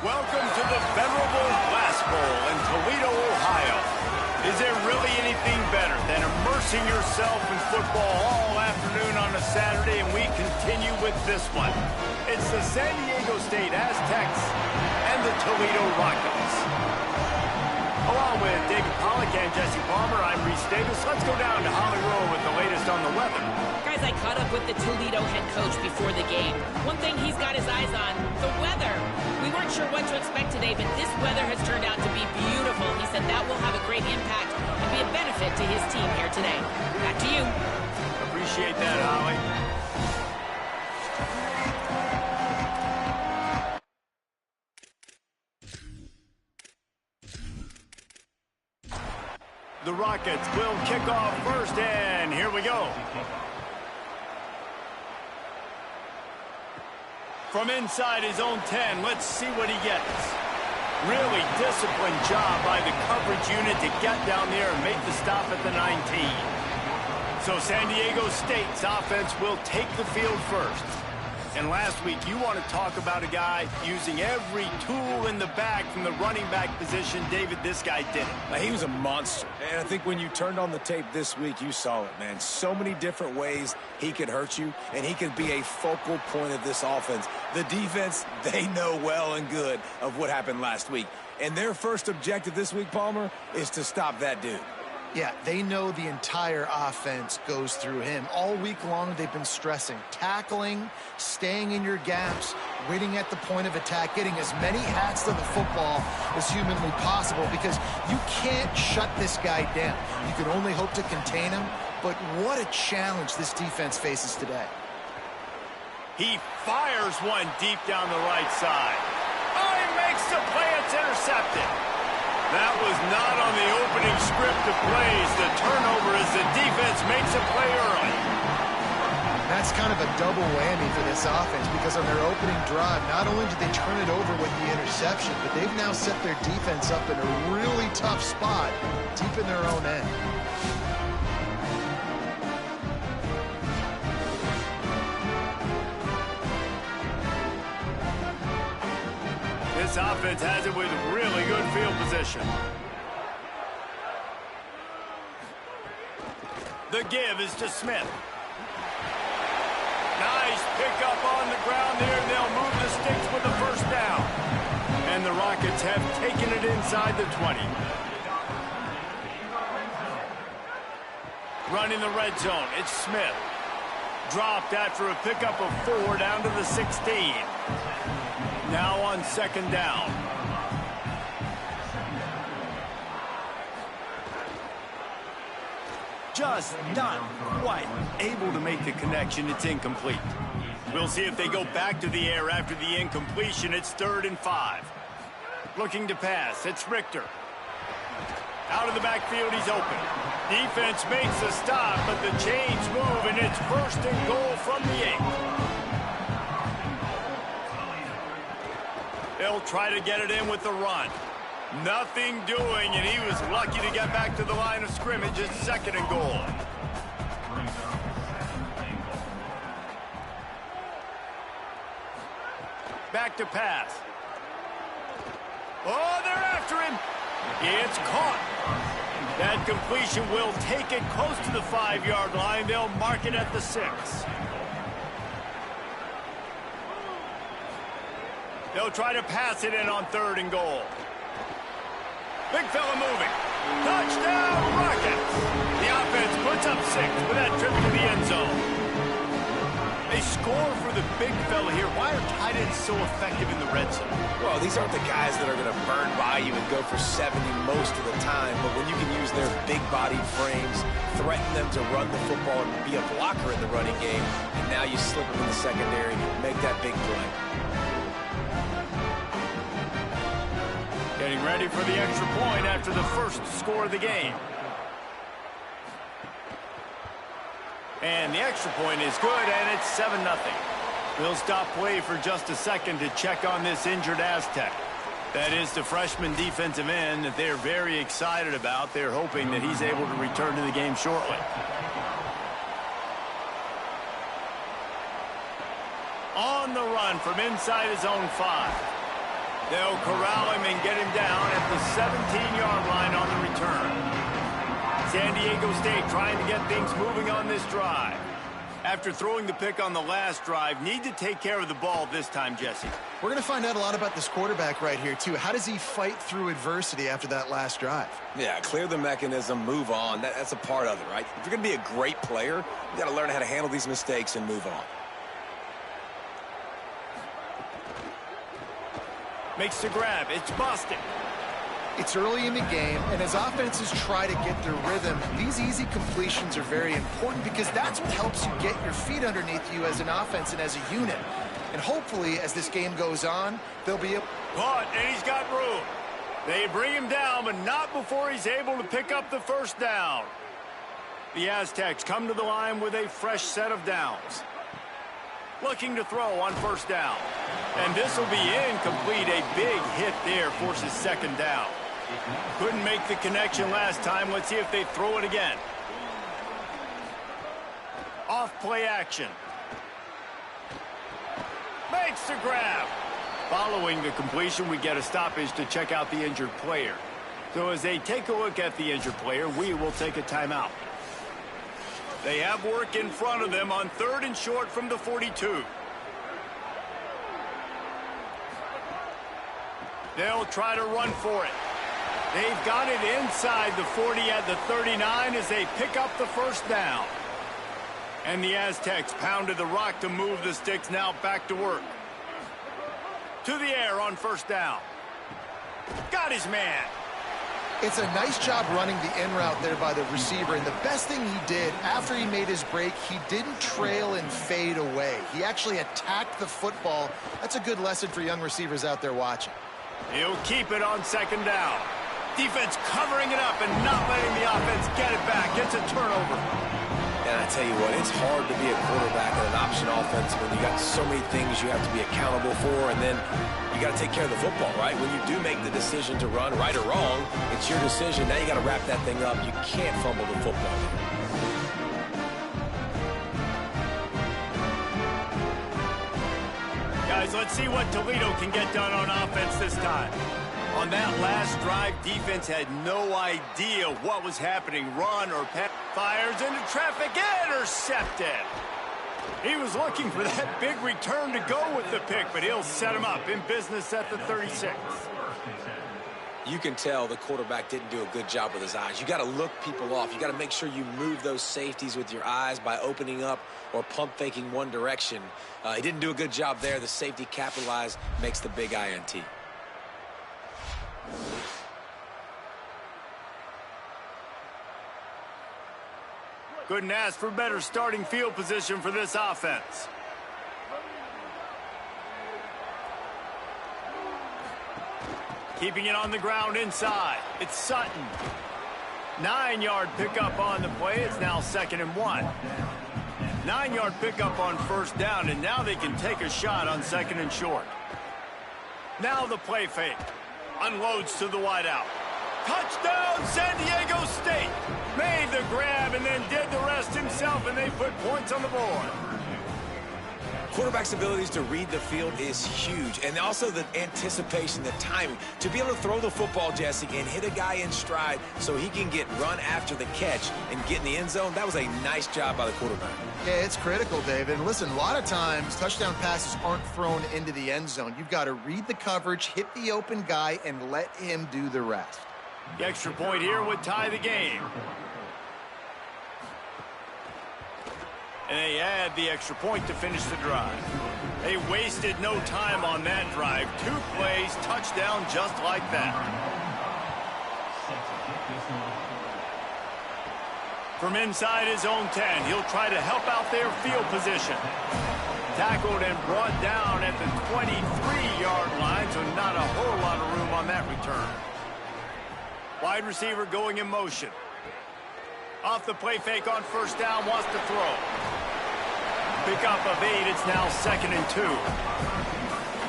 Welcome to the venerable Blast Bowl in Toledo, Ohio. Is there really anything better than immersing yourself in football all afternoon on a Saturday, and we continue with this one. It's the San Diego State Aztecs and the Toledo Rockets. Along with David Pollack and Jesse Palmer, I'm Reese Davis. Let's go down to Hollywood with the latest on the weather. Guys, I caught up with the Toledo head coach before the game. One thing he's got his eyes on, the weather. We weren't sure what to expect today, but this weather has turned out to be beautiful. He said that will have a great impact and be a benefit to his team here today. Back to you. Appreciate that, Holly. The Rockets will kick off first, and here we go. From inside his own 10, let's see what he gets. Really disciplined job by the coverage unit to get down there and make the stop at the 19. So San Diego State's offense will take the field first. And last week, you want to talk about a guy using every tool in the bag from the running back position. David, this guy did it. He was a monster. And I think when you turned on the tape this week, you saw it, man. So many different ways he could hurt you, and he could be a focal point of this offense. The defense, they know well and good of what happened last week. And their first objective this week, Palmer, is to stop that dude. Yeah, they know the entire offense goes through him. All week long, they've been stressing tackling, staying in your gaps, waiting at the point of attack, getting as many hats to the football as humanly possible, because you can't shut this guy down. You can only hope to contain him, but what a challenge this defense faces today. He fires one deep down the right side. Oh, he makes the play. It's intercepted. That was not on the opening script of plays. The turnover as the defense makes a play early. That's kind of a double whammy for this offense, because on their opening drive, not only did they turn it over with the interception, but they've now set their defense up in a really tough spot deep in their own end. This offense has it with really good field position. The give is to Smith. Nice pickup on the ground there. They'll move the sticks with the first down. And the Rockets have taken it inside the 20. Running the red zone, it's Smith. Dropped after a pickup of 4 down to the 16. Now on second down. Just not quite able to make the connection. It's incomplete. We'll see if they go back to the air after the incompletion. It's 3rd and 5. Looking to pass. It's Richter. Out of the backfield, he's open. Defense makes a stop, but the chains move, and it's 1st and goal from the 8. They'll try to get it in with the run. Nothing doing, and he was lucky to get back to the line of scrimmage. It's 2nd and goal. Back to pass. Oh, they're after him. It's caught. That completion will take it close to the 5-yard line. They'll mark it at the 6. They'll try to pass it in on 3rd and goal. Big fella moving. Touchdown, Rockets. The offense puts up 6 with that trip to the end zone. They score for the big fella here. Why are tight ends so effective in the red zone? Well, these aren't the guys that are going to burn by you and go for 70 most of the time, but when you can use their big-bodied frames, threaten them to run the football and be a blocker in the running game, and now you slip them in the secondary, make that big play. Getting ready for the extra point after the first score of the game. And the extra point is good, and it's 7-0. We'll stop play for just a second to check on this injured Aztec. That is the freshman defensive end that they're very excited about. They're hoping that he's able to return to the game shortly. On the run from inside his own 5. They'll corral him and get him down at the 17-yard line on the return. San Diego State trying to get things moving on this drive. After throwing the pick on the last drive, need to take care of the ball this time, Jesse. We're going to find out a lot about this quarterback right here, too. How does he fight through adversity after that last drive? Yeah, clear the mechanism, move on. That's a part of it, right? If you're going to be a great player, you got to learn how to handle these mistakes and move on. Makes the grab. It's Boston. It's early in the game, and as offenses try to get their rhythm, these easy completions are very important because that's what helps you get your feet underneath you as an offense and as a unit. And hopefully, as this game goes on, there'll be a... Caught, and he's got room. They bring him down, but not before he's able to pick up the first down. The Aztecs come to the line with a fresh set of downs. Looking to throw on first down. And this will be incomplete. A big hit there forces second down. Couldn't make the connection last time. Let's see if they throw it again. Off play action. Makes the grab. Following the completion, we get a stoppage to check out the injured player. So as they take a look at the injured player, we will take a timeout. They have work in front of them on 3rd and short from the 42. They'll try to run for it. They've got it inside the 40 at the 39 as they pick up the first down. And the Aztecs pounded the rock to move the sticks, now back to work. To the air on first down. Got his man. It's a nice job running the in route there by the receiver, and the best thing he did after he made his break, he didn't trail and fade away. He actually attacked the football. That's a good lesson for young receivers out there watching. He'll keep it on second down. Defense covering it up and not letting the offense get it back. It's a turnover. And I tell you what, it's hard to be a quarterback in an option offense when you got so many things you have to be accountable for, and then you got to take care of the football, right? When you do make the decision to run, right or wrong, it's your decision. Now you got to wrap that thing up. You can't fumble the football. Guys, let's see what Toledo can get done on offense this time. On that last drive, defense had no idea what was happening. Run or pass. Fires into traffic. Intercepted. He was looking for that big return to go with the pick, but he'll set him up in business at the 36. You can tell the quarterback didn't do a good job with his eyes. You got to look people off. You got to make sure you move those safeties with your eyes by opening up or pump faking one direction. He didn't do a good job there. The safety capitalized, makes the big INT. Couldn't ask for better starting field position for this offense. Keeping it on the ground inside. It's Sutton. 9-yard pickup on the play. It's now 2nd and 1. 9-yard pickup on first down, and now they can take a shot on 2nd and short. Now the play fake. Unloads to the wideout. Touchdown, San Diego State. Made the grab and then did the rest himself, and they put points on the board. Quarterback's abilities to read the field is huge, and also the anticipation, the timing. To be able to throw the football, Jesse, and hit a guy in stride so he can get run after the catch and get in the end zone, that was a nice job by the quarterback. Yeah, it's critical, David. And listen, a lot of times touchdown passes aren't thrown into the end zone. You've got to read the coverage, hit the open guy, and let him do the rest. The extra point here would tie the game. And they add the extra point to finish the drive. They wasted no time on that drive. 2 plays, touchdown just like that. From inside his own 10, he'll try to help out their field position. Tackled and brought down at the 23-yard line, so not a whole lot of room on that return. Wide receiver going in motion. Off the play fake on first down, wants to throw. Pickup of 8, it's now 2nd and 2.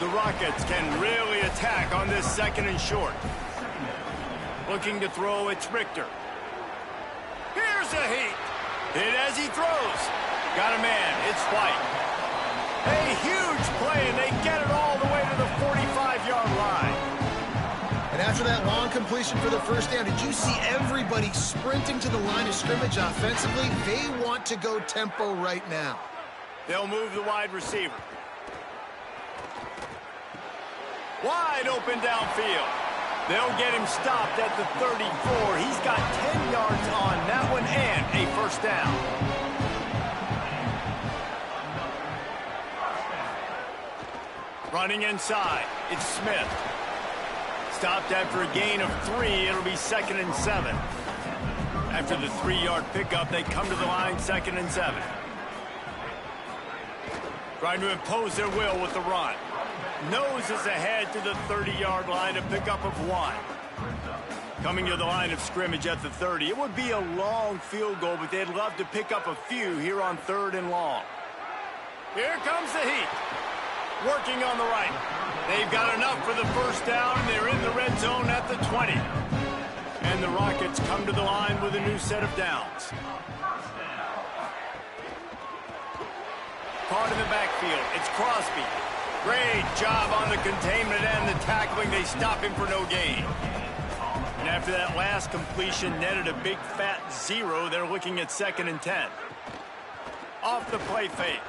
The Rockets can really attack on this 2nd and short. Looking to throw, it's Richter. Here's a heat. Hit as he throws. Got a man, it's White. A huge play, and they get it all the way to the 45-yard line. And after that long completion for the first down, did you see everybody sprinting to the line of scrimmage offensively? They want to go tempo right now. They'll move the wide receiver. Wide open downfield. They'll get him stopped at the 34. He's got 10 yards on that one and a first down. Running inside, it's Smith. Stopped after a gain of 3. It'll be 2nd and 7. After the 3-yard pickup, they come to the line 2nd and 7. Trying to impose their will with the run. Noses ahead to the 30-yard line, a pickup of 1. Coming to the line of scrimmage at the 30. It would be a long field goal, but they'd love to pick up a few here on 3rd and long. Here comes the heat. Working on the right. They've got enough for the first down, and they're in the red zone at the 20. And the Rockets come to the line with a new set of downs. Caught in the backfield. It's Crosby. Great job on the containment and the tackling. They stop him for no gain. And after that last completion netted a big fat 0, they're looking at 2nd and 10. Off the play fake.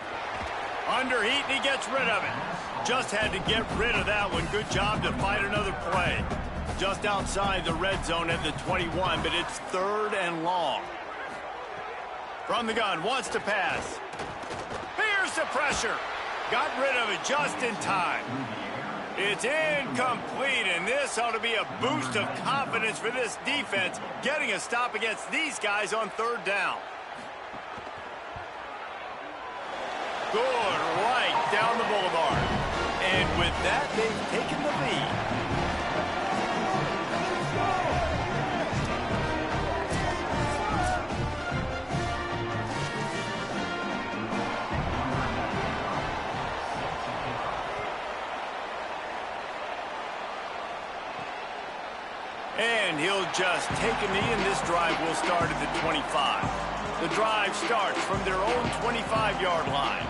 Under heat, and he gets rid of it. Just had to get rid of that one. Good job to fight another play. Just outside the red zone at the 21, but it's 3rd and long. From the gun, wants to pass. Here's the pressure. Got rid of it just in time. It's incomplete, and this ought to be a boost of confidence for this defense, getting a stop against these guys on 3rd down. Good right down the boulevard. And with that, they've taken the lead. And he'll just take a knee, and this drive will start at the 25. The drive starts from their own 25-yard line.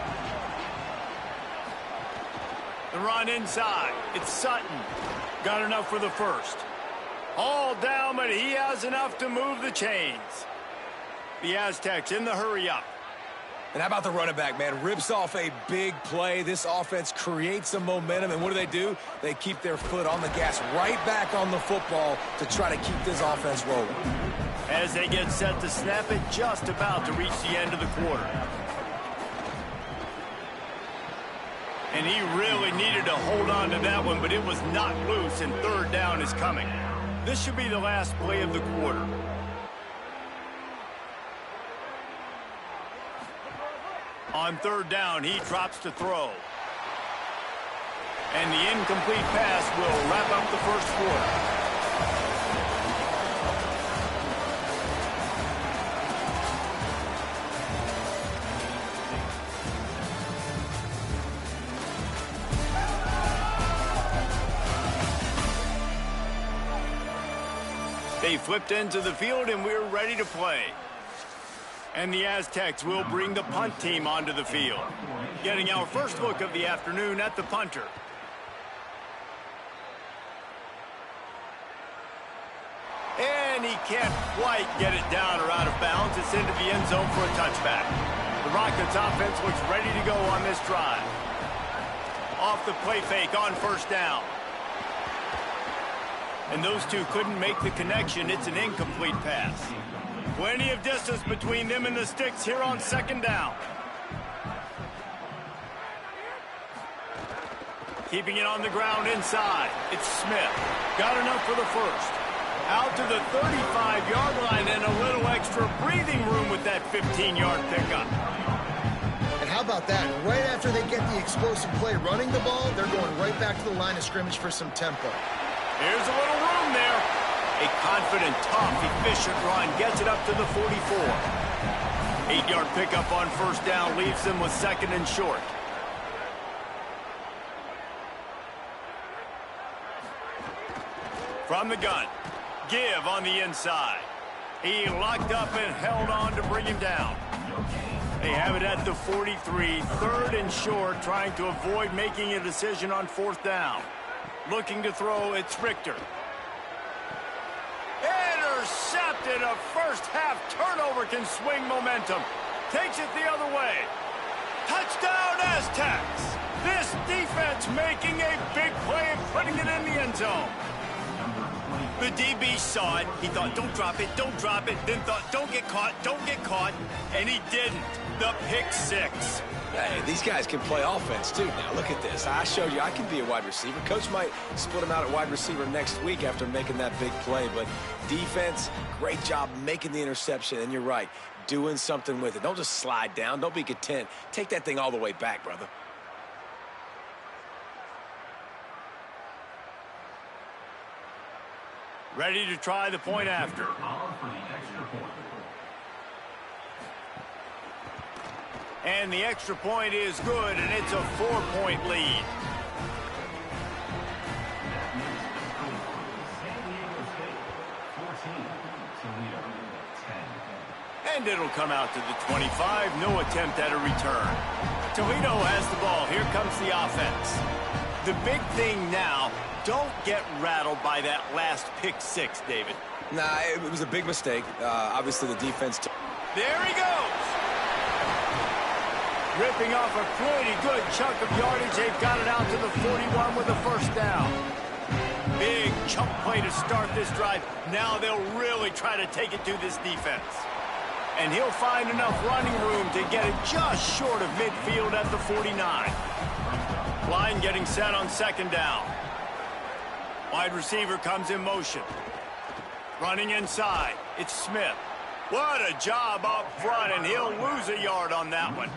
The run inside. It's Sutton. Got enough for the first. All down, but he has enough to move the chains. The Aztecs in the hurry-up. And how about the running back, man? Rips off a big play. This offense creates some momentum, and what do? They keep their foot on the gas, right back on the football to try to keep this offense rolling. As they get set to snap it, just about to reach the end of the quarter. And he really needed to hold on to that one, but it was not loose, and 3rd down is coming. This should be the last play of the quarter. On 3rd down, he drops to throw. And the incomplete pass will wrap up the first quarter. They flipped into the field, and we're ready to play. And the Aztecs will bring the punt team onto the field. Getting our first look of the afternoon at the punter. And he can't quite get it down or out of bounds. It's into the end zone for a touchback. The Rockets offense looks ready to go on this drive. Off the play fake on 1st down. And those two couldn't make the connection. It's an incomplete pass. Plenty of distance between them and the sticks here on 2nd down. Keeping it on the ground inside. It's Smith. Got enough for the first. Out to the 35-yard line, and a little extra breathing room with that 15-yard pickup. And how about that? Right after they get the explosive play running the ball, they're going right back to the line of scrimmage for some tempo. Here's a little room there. A confident, tough, efficient run gets it up to the 44. 8-yard pickup on 1st down leaves them with 2nd and short. From the gun, Give on the inside. He locked up and held on to bring him down. They have it at the 43, 3rd and short, trying to avoid making a decision on 4th down. Looking to throw, it's Richter. Intercepted. A first-half turnover can swing momentum. Takes it the other way. Touchdown, Aztecs. This defense making a big play and putting it in the end zone. The DB saw it. He thought, don't drop it, don't drop it. Then thought, don't get caught. And he didn't. The pick six. Hey, these guys can play offense, too. Now, look at this. I showed you I can be a wide receiver. Coach might split him out at wide receiver next week after making that big play. But defense, great job making the interception. And you're right, doing something with it. Don't just slide down. Don't be content. Take that thing all the way back, brother. Ready to try the point after. And the extra point is good, and it's a 4-point lead. And it'll come out to the 25. No attempt at a return. Toledo has the ball. Here comes the offense. The big thing now, don't get rattled by that last pick six, David. Nah, it was a big mistake. Obviously, the defense... There he goes! Ripping off a pretty good chunk of yardage. They've got it out to the 41 with a first down. Big chunk play to start this drive. Now they'll really try to take it to this defense. And he'll find enough running room to get it just short of midfield at the 49. Line getting set on second down. Wide receiver comes in motion. Running inside. It's Smith. What a job up front, and he'll lose a yard on that one.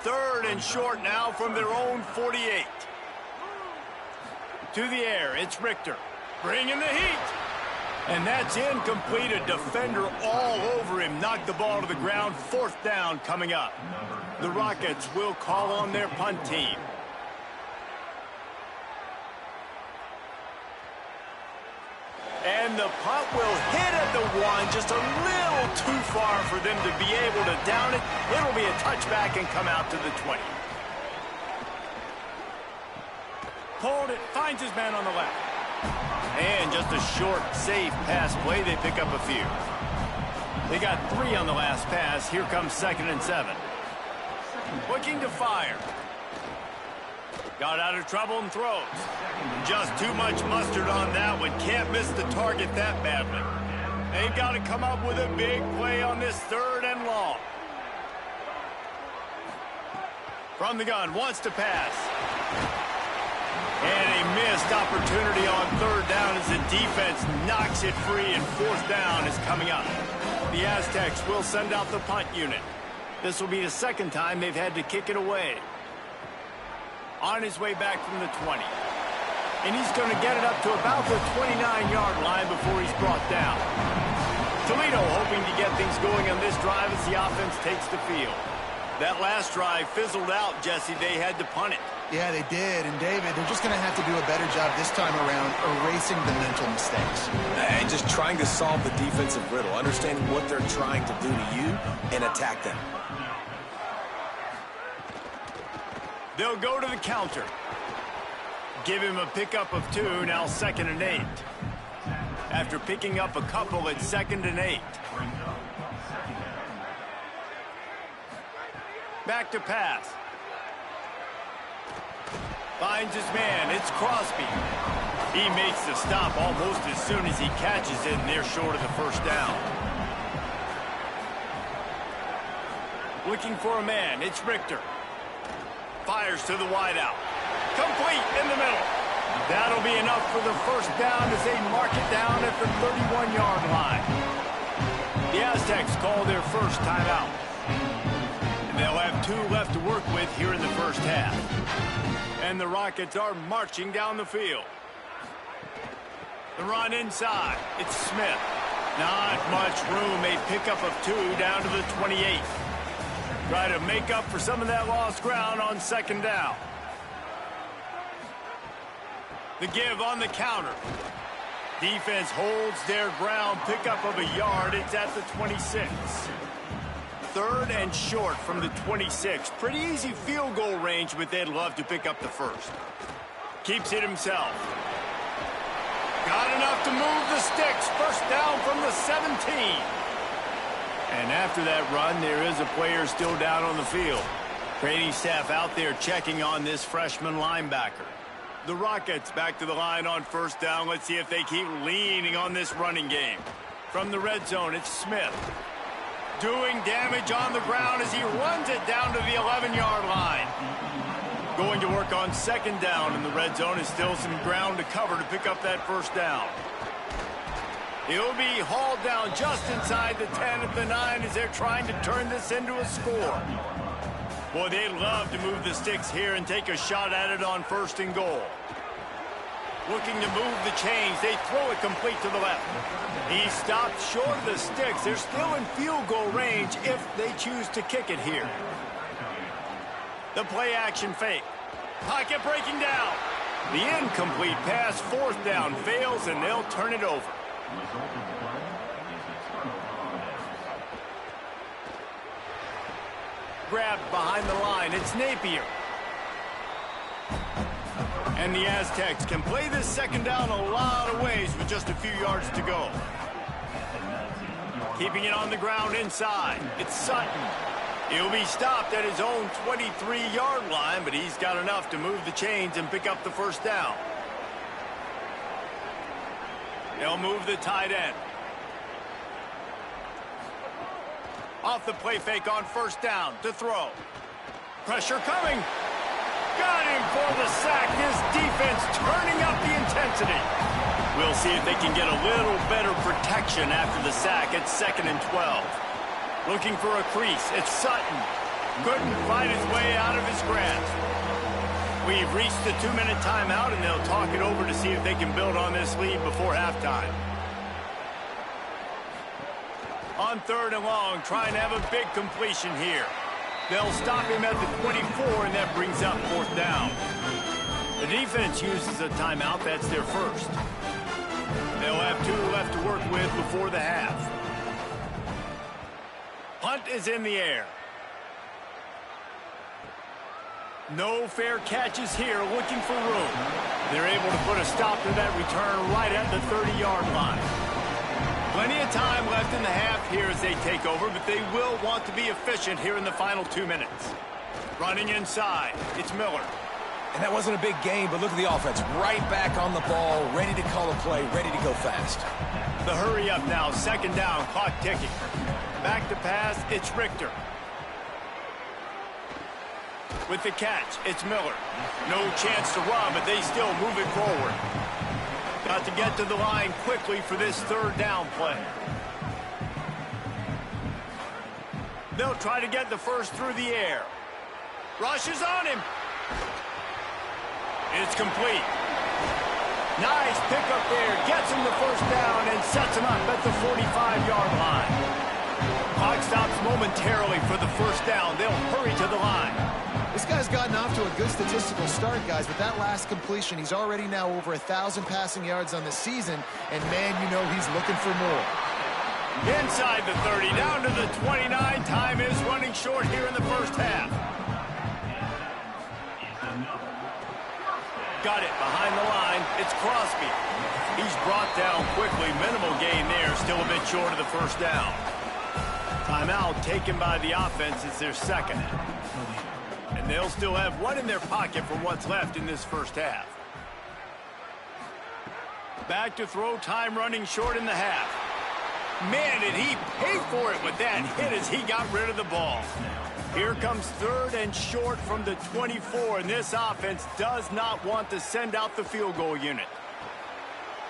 Third and short now from their own 48. To the air, it's Richter. Bringing the heat. And that's incomplete. A defender all over him. Knocked the ball to the ground. Fourth down coming up. The Rockets will call on their punt team. And the punt will hit at the one, just a little too far for them to be able to down it. It'll be a touchback and come out to the 20. Pulled it, finds his man on the left. And just a short, safe pass play. They pick up a few. They got 3 on the last pass. Here comes 2nd and 7. Looking to fire. Got out of trouble and throws. Just too much mustard on that one. Can't miss the target that badly. They've got to come up with a big play on this 3rd and long. From the gun, wants to pass. And a missed opportunity on 3rd down as the defense knocks it free, and 4th down is coming up. The Aztecs will send out the punt unit. This will be the 2nd time they've had to kick it away. On his way back from the 20. And he's going to get it up to about the 29-yard line before he's brought down. Toledo hoping to get things going on this drive as the offense takes the field. That last drive fizzled out, Jesse. They had to punt it. Yeah, they did. And, David, they're just going to have to do a better job this time around erasing the mental mistakes. And just trying to solve the defensive riddle, understanding what they're trying to do to you and attack them. They'll go to the counter. Give him a pickup of 2, now 2nd and 8. After picking up a couple, it's 2nd and 8. Back to pass. Finds his man, it's Crosby. He makes the stop almost as soon as he catches it, and they're short of the first down. Looking for a man, it's Richter. Fires to the wideout. Complete in the middle. That'll be enough for the first down as they mark it down at the 31-yard line. The Aztecs call their first timeout. And they'll have 2 left to work with here in the first half. And the Rockets are marching down the field. The run inside. It's Smith. Not much room. A pickup of 2 down to the 28. Try to make up for some of that lost ground on 2nd down. The give on the counter. Defense holds their ground. Pickup of a yard. It's at the 26. 3rd and short from the 26. Pretty easy field goal range, but they'd love to pick up the first. Keeps it himself. Got enough to move the sticks. First down from the 17. And after that run, there is a player still down on the field. Training staff out there checking on this freshman linebacker. The Rockets back to the line on first down. Let's see if they keep leaning on this running game. From the red zone, it's Smith. Doing damage on the ground as he runs it down to the 11-yard line. Going to work on second down in the red zone. Is still some ground to cover to pick up that first down. He'll be hauled down just inside the 10 at the 9 as they're trying to turn this into a score. Boy, they'd love to move the sticks here and take a shot at it on first and goal. Looking to move the chains. They throw it complete to the left. He stopped short of the sticks. They're still in field goal range if they choose to kick it here. The play action fake. Pocket breaking down. The incomplete pass, fourth down, fails, and they'll turn it over. Grabbed behind the line. It's Napier. And the Aztecs can play this second down a lot of ways with just a few yards to go. Keeping it on the ground inside. It's Sutton. He'll be stopped at his own 23-yard line, but he's got enough to move the chains and pick up the first down. They'll move the tight end. Off the play fake on first down to throw. Pressure coming. Got him for the sack. His defense turning up the intensity. We'll see if they can get a little better protection after the sack at 2nd and 12. Looking for a crease. It's Sutton. Couldn't fight his way out of his grasp. We've reached the 2-minute timeout, and they'll talk it over to see if they can build on this lead before halftime. On 3rd and long, trying to have a big completion here. They'll stop him at the 24, and that brings up 4th down. The defense uses a timeout. That's their first. They'll have 2 left to work with before the half. Punt is in the air. No fair catches here, looking for room. They're able to put a stop to that return right at the 30-yard line. Plenty of time left in the half here as they take over, but they will want to be efficient here in the final 2 minutes. Running inside, it's Miller. And that wasn't a big game, but look at the offense. Right back on the ball, ready to call a play, ready to go fast. The hurry up now, second down, clock ticking. Back to pass, it's Richter. With the catch, it's Miller. No chance to run, but they still move it forward. Got to get to the line quickly for this 3rd down play. They'll try to get the first through the air. Rush is on him. It's complete. Nice pickup there. Gets him the first down and sets him up at the 45-yard line. Clock stops momentarily for the first down. They'll hurry to the line. This guy's gotten off to a good statistical start, guys. With that last completion, he's already now over 1,000 passing yards on the season. And, man, you know he's looking for more. Inside the 30, down to the 29. Time is running short here in the first half. Got it behind the line. It's Crosby. He's brought down quickly. Minimal gain there. Still a bit short of the first down. Timeout taken by the offense. It's their second. And they'll still have one in their pocket from what's left in this first half. Back to throw, time running short in the half. Man, did he pay for it with that hit as he got rid of the ball. Here comes 3rd and short from the 24, and this offense does not want to send out the field goal unit.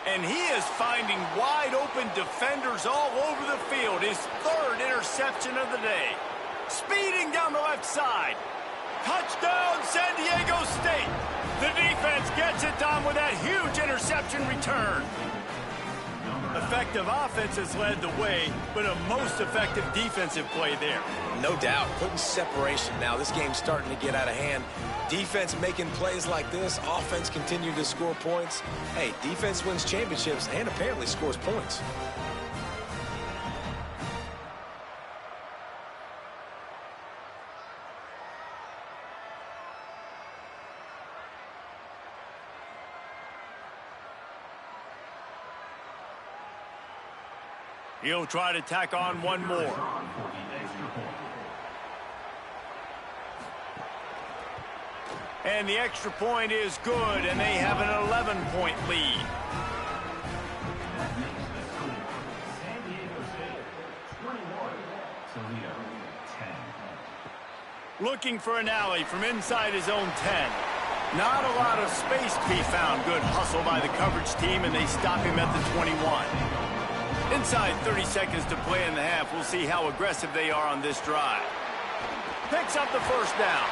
And he is finding wide open defenders all over the field. His 3rd interception of the day. Speeding down the left side. Touchdown, San Diego State. The defense gets it done with that huge interception return. Effective offense has led the way, but a most effective defensive play there. No doubt, putting separation now. This game's starting to get out of hand. Defense making plays like this. Offense continue to score points. Hey, defense wins championships and apparently scores points. He'll try to tack on one more. And the extra point is good, and they have an 11-point lead. Looking for an alley from inside his own 10. Not a lot of space to be found. Good hustle by the coverage team, and they stop him at the 21. Inside 30 seconds to play in the half. We'll see how aggressive they are on this drive. Picks up the first down.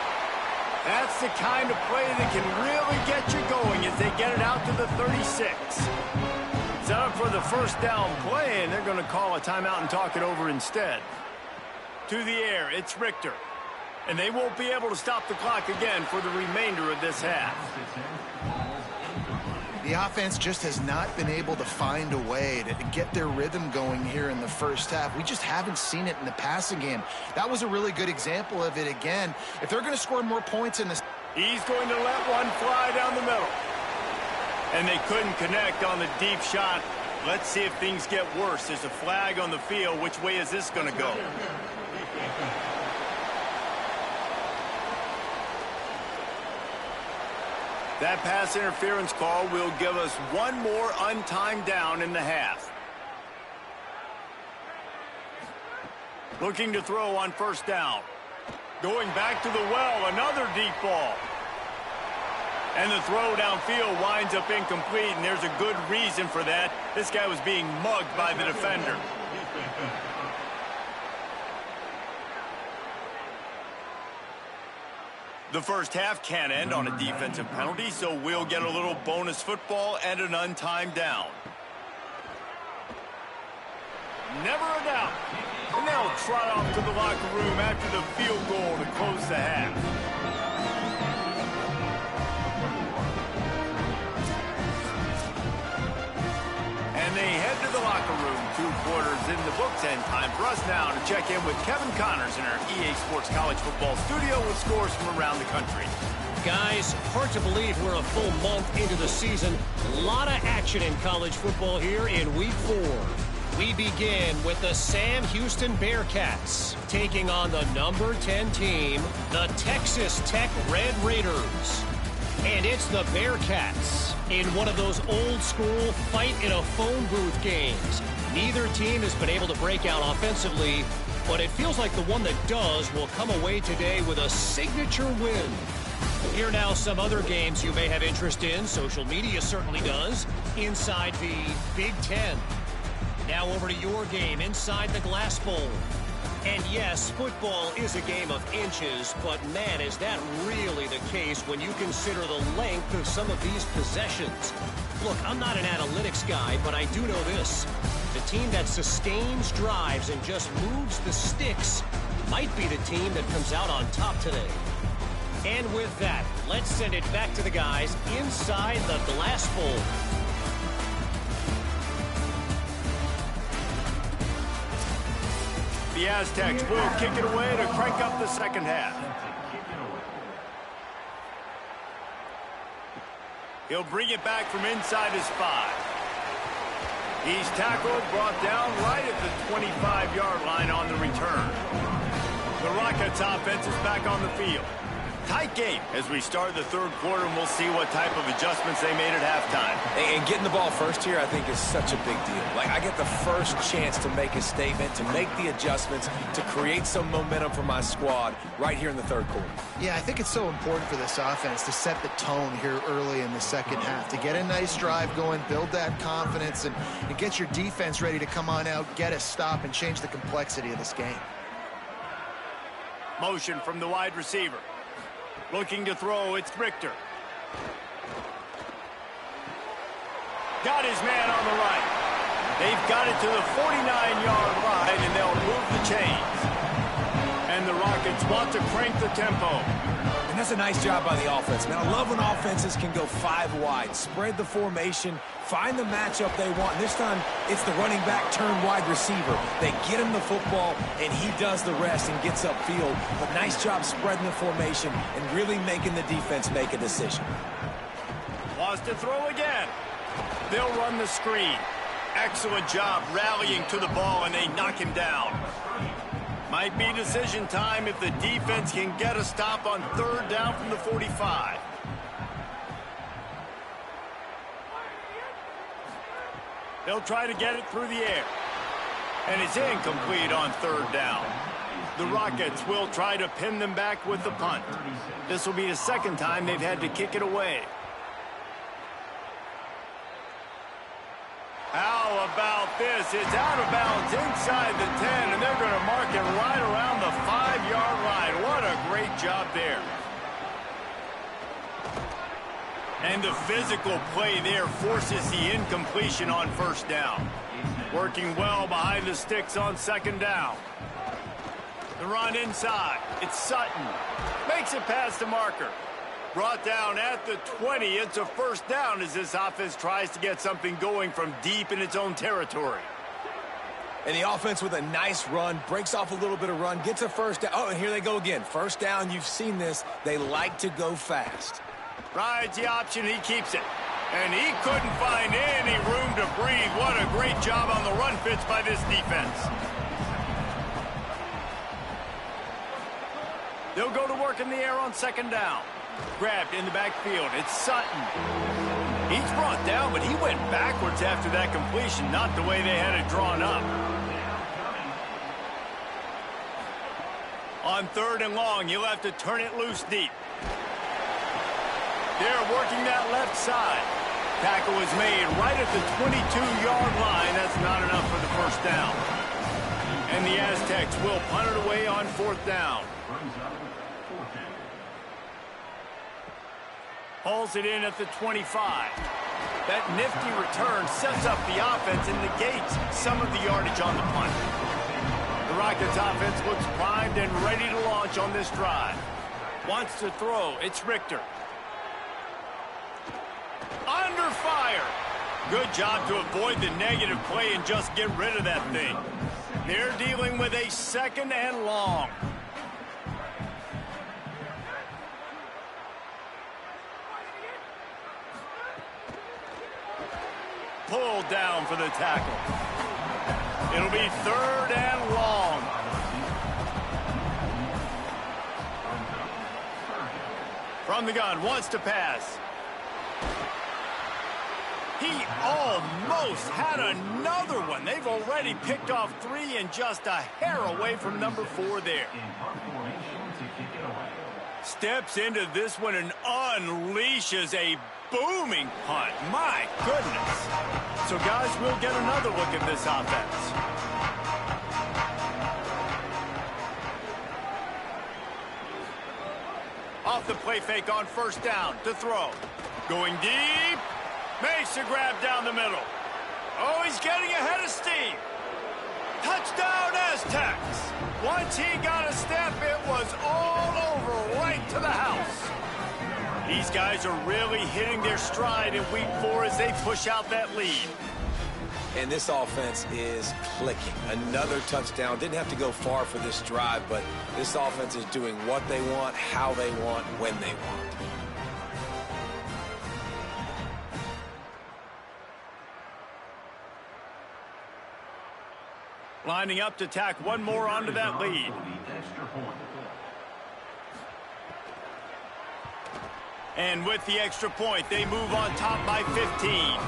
That's the kind of play that can really get you going as they get it out to the 36. Set up for the first down play, and they're going to call a timeout and talk it over instead. To the air, it's Richter. And they won't be able to stop the clock again for the remainder of this half. The offense just has not been able to find a way to get their rhythm going here in the first half. We just haven't seen it in the passing game. That was a really good example of it again. If they're going to score more points in this... He's going to let one fly down the middle. And they couldn't connect on the deep shot. Let's see if things get worse. There's a flag on the field. Which way is this going to go? That pass interference call will give us one more untimed down in the half. Looking to throw on first down. Going back to the well, another deep ball. And the throw downfield winds up incomplete, and there's a good reason for that. This guy was being mugged by the defender. The first half can't end on a defensive penalty, so we'll get a little bonus football and an untimed down. Never a doubt. And they'll trot off to the locker room after the field goal to close the half. And they head to the locker room. 2 quarters in the books, and time for us now to check in with Kevin Connors in our EA Sports College Football studio with scores from around the country. Guys, hard to believe we're a full month into the season. A lot of action in college football here in Week 4. We begin with the Sam Houston Bearcats taking on the number 10 team, the Texas Tech Red Raiders. And it's the Bearcats in one of those old-school fight-in-a-phone-booth games. Neither team has been able to break out offensively, but it feels like the one that does will come away today with a signature win. Here now some other games you may have interest in. Social media certainly does. Inside the Big Ten. Now over to your game inside the Glass Bowl. And yes, football is a game of inches, but man, is that really the case when you consider the length of some of these possessions. Look, I'm not an analytics guy, but I do know this. The team that sustains drives and just moves the sticks might be the team that comes out on top today. And with that, let's send it back to the guys inside the Glass Bowl. The Aztecs will kick it away to crank up the second half. He'll bring it back from inside his 5. He's tackled, brought down right at the 25-yard line on the return. The Rockets offense is back on the field. Tight game as we start the third quarter, and we'll see what type of adjustments they made at halftime. And getting the ball first here, I think, is such a big deal. Like, I get the first chance to make a statement, to make the adjustments, to create some momentum for my squad right here in the third quarter. Yeah, I think it's so important for this offense to set the tone here early in the second half, to get a nice drive going, build that confidence, and get your defense ready to come on out, get a stop, and change the complexity of this game. Motion from the wide receiver. Looking to throw, it's Richter. Got his man on the right. They've got it to the 49-yard line, and they'll move the chains. And the Rockets want to crank the tempo. And that's a nice job by the offense, man. I love when offenses can go 5 wide, spread the formation, find the matchup they want. This time, it's the running back turned wide receiver. They get him the football, and he does the rest and gets upfield. But nice job spreading the formation and really making the defense make a decision. Wants to throw again. They'll run the screen. Excellent job rallying to the ball, and they knock him down. Might be decision time if the defense can get a stop on 3rd down from the 45. They'll try to get it through the air. And it's incomplete on 3rd down. The Rockets will try to pin them back with the punt. This will be the 2nd time they've had to kick it away. How about this? It's out of bounds inside the 10, and they're going to mark it right around the 5-yard line. What a great job there. And the physical play there forces the incompletion on 1st down. Working well behind the sticks on 2nd down. The run inside. It's Sutton. Makes it past the marker. Brought down at the 20. It's a 1st down as this offense tries to get something going from deep in its own territory. And the offense with a nice run, breaks off a little bit of run, gets a 1st down. Oh, and here they go again. 1st down, you've seen this. They like to go fast. Rides the option, he keeps it. And he couldn't find any room to breathe. What a great job on the run fits by this defense. They'll go to work in the air on 2nd down. Grabbed in the backfield. It's Sutton. He's brought down, but he went backwards after that completion, not the way they had it drawn up. On 3rd and long, you'll have to turn it loose deep. They're working that left side. Tackle is made right at the 22-yard line. That's not enough for the 1st down. And the Aztecs will punt it away on 4th down. Hauls it in at the 25. That nifty return sets up the offense and negates some of the yardage on the punt. The Rockets offense looks primed and ready to launch on this drive. Wants to throw. It's Richter. Under fire. Good job to avoid the negative play and just get rid of that thing. They're dealing with a 2nd and long. Pulled down for the tackle. It'll be 3rd and long. From the gun, wants to pass. He almost had another one. They've already picked off 3 and just a hair away from number 4 there. Steps into this one and unleashes a booming punt. My goodness. So, guys, we'll get another look at this offense. Off the play fake on 1st down to throw. Going deep. Makes a grab down the middle. Oh, he's getting ahead of steam. Touchdown, Aztecs. Once he got a step, it was all over right to the house. These guys are really hitting their stride in week 4 as they push out that lead. And this offense is clicking. Another touchdown. Didn't have to go far for this drive, but this offense is doing what they want, how they want, when they want. Lining up to tack one more onto that lead. And with the extra point, they move on top by 15.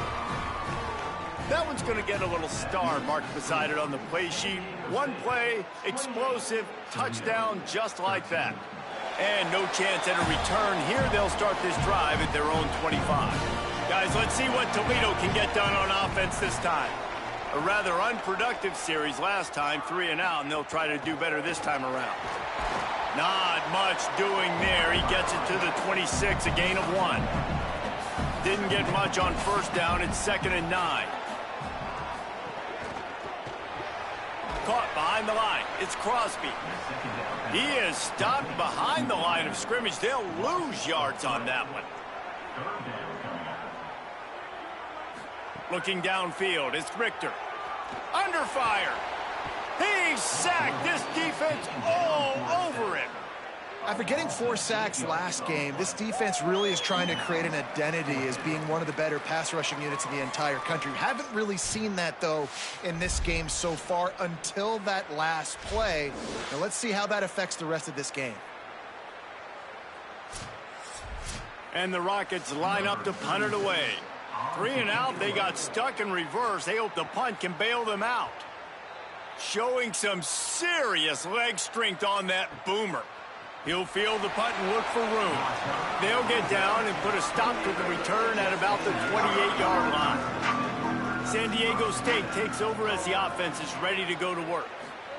That one's going to get a little star marked beside it on the play sheet. One play, explosive, touchdown, just like that. And no chance at a return. Here they'll start this drive at their own 25. Guys, let's see what Toledo can get done on offense this time. A rather unproductive series last time, 3 and out, and they'll try to do better this time around. Not much doing there. He gets it to the 26, a gain of 1. Didn't get much on 1st down. It's 2nd and 9. Caught behind the line. It's Crosby. He is stopped behind the line of scrimmage. They'll lose yards on that one. Looking downfield, it's Richter. Under fire. He's sacked. This defense all over him. After getting 4 sacks last game, this defense really is trying to create an identity as being one of the better pass rushing units in the entire country. Haven't really seen that, though, in this game so far until that last play. Now let's see how that affects the rest of this game. And the Rockets line up to punt it away. 3 and out, they got stuck in reverse. They hope the punt can bail them out. Showing some serious leg strength on that boomer. He'll field the punt and look for room. They'll get down and put a stop to the return at about the 28-yard line. San Diego State takes over as the offense is ready to go to work.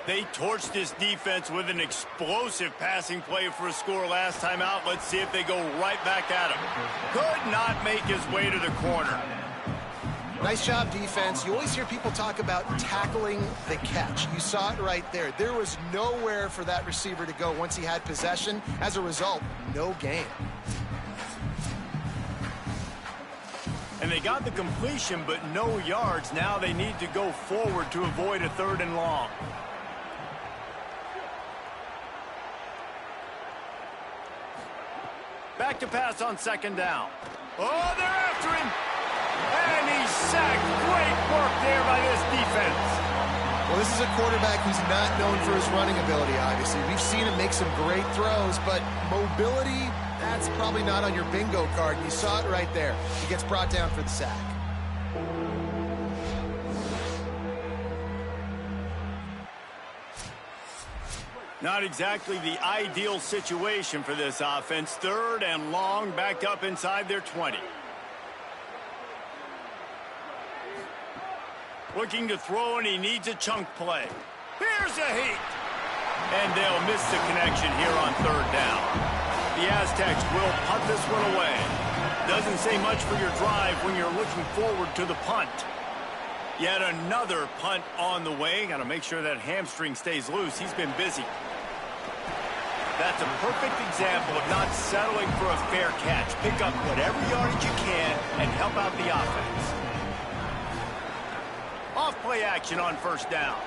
They torched this defense with an explosive passing play for a score last time out. Let's see if they go right back at him. Could not make his way to the corner. Nice job, defense. You always hear people talk about tackling the catch. You saw it right there. There was nowhere for that receiver to go once he had possession. As a result, no gain. And they got the completion, but no yards. Now they need to go forward to avoid a 3rd and long. Back to pass on 2nd down. Oh, they're after him. And he's sacked. Great work there by this defense. Well, this is a quarterback who's not known for his running ability, obviously. We've seen him make some great throws, but mobility, that's probably not on your bingo card. You saw it right there. He gets brought down for the sack. Not exactly the ideal situation for this offense. 3rd and long, backed up inside their 20. Looking to throw, and he needs a chunk play. Here's a heat. And they'll miss the connection here on 3rd down. The Aztecs will punt this one away. Doesn't say much for your drive when you're looking forward to the punt. Yet another punt on the way. Got to make sure that hamstring stays loose. He's been busy. That's a perfect example of not settling for a fair catch. Pick up whatever yardage you can and help out the offense. Off play action on 1st down.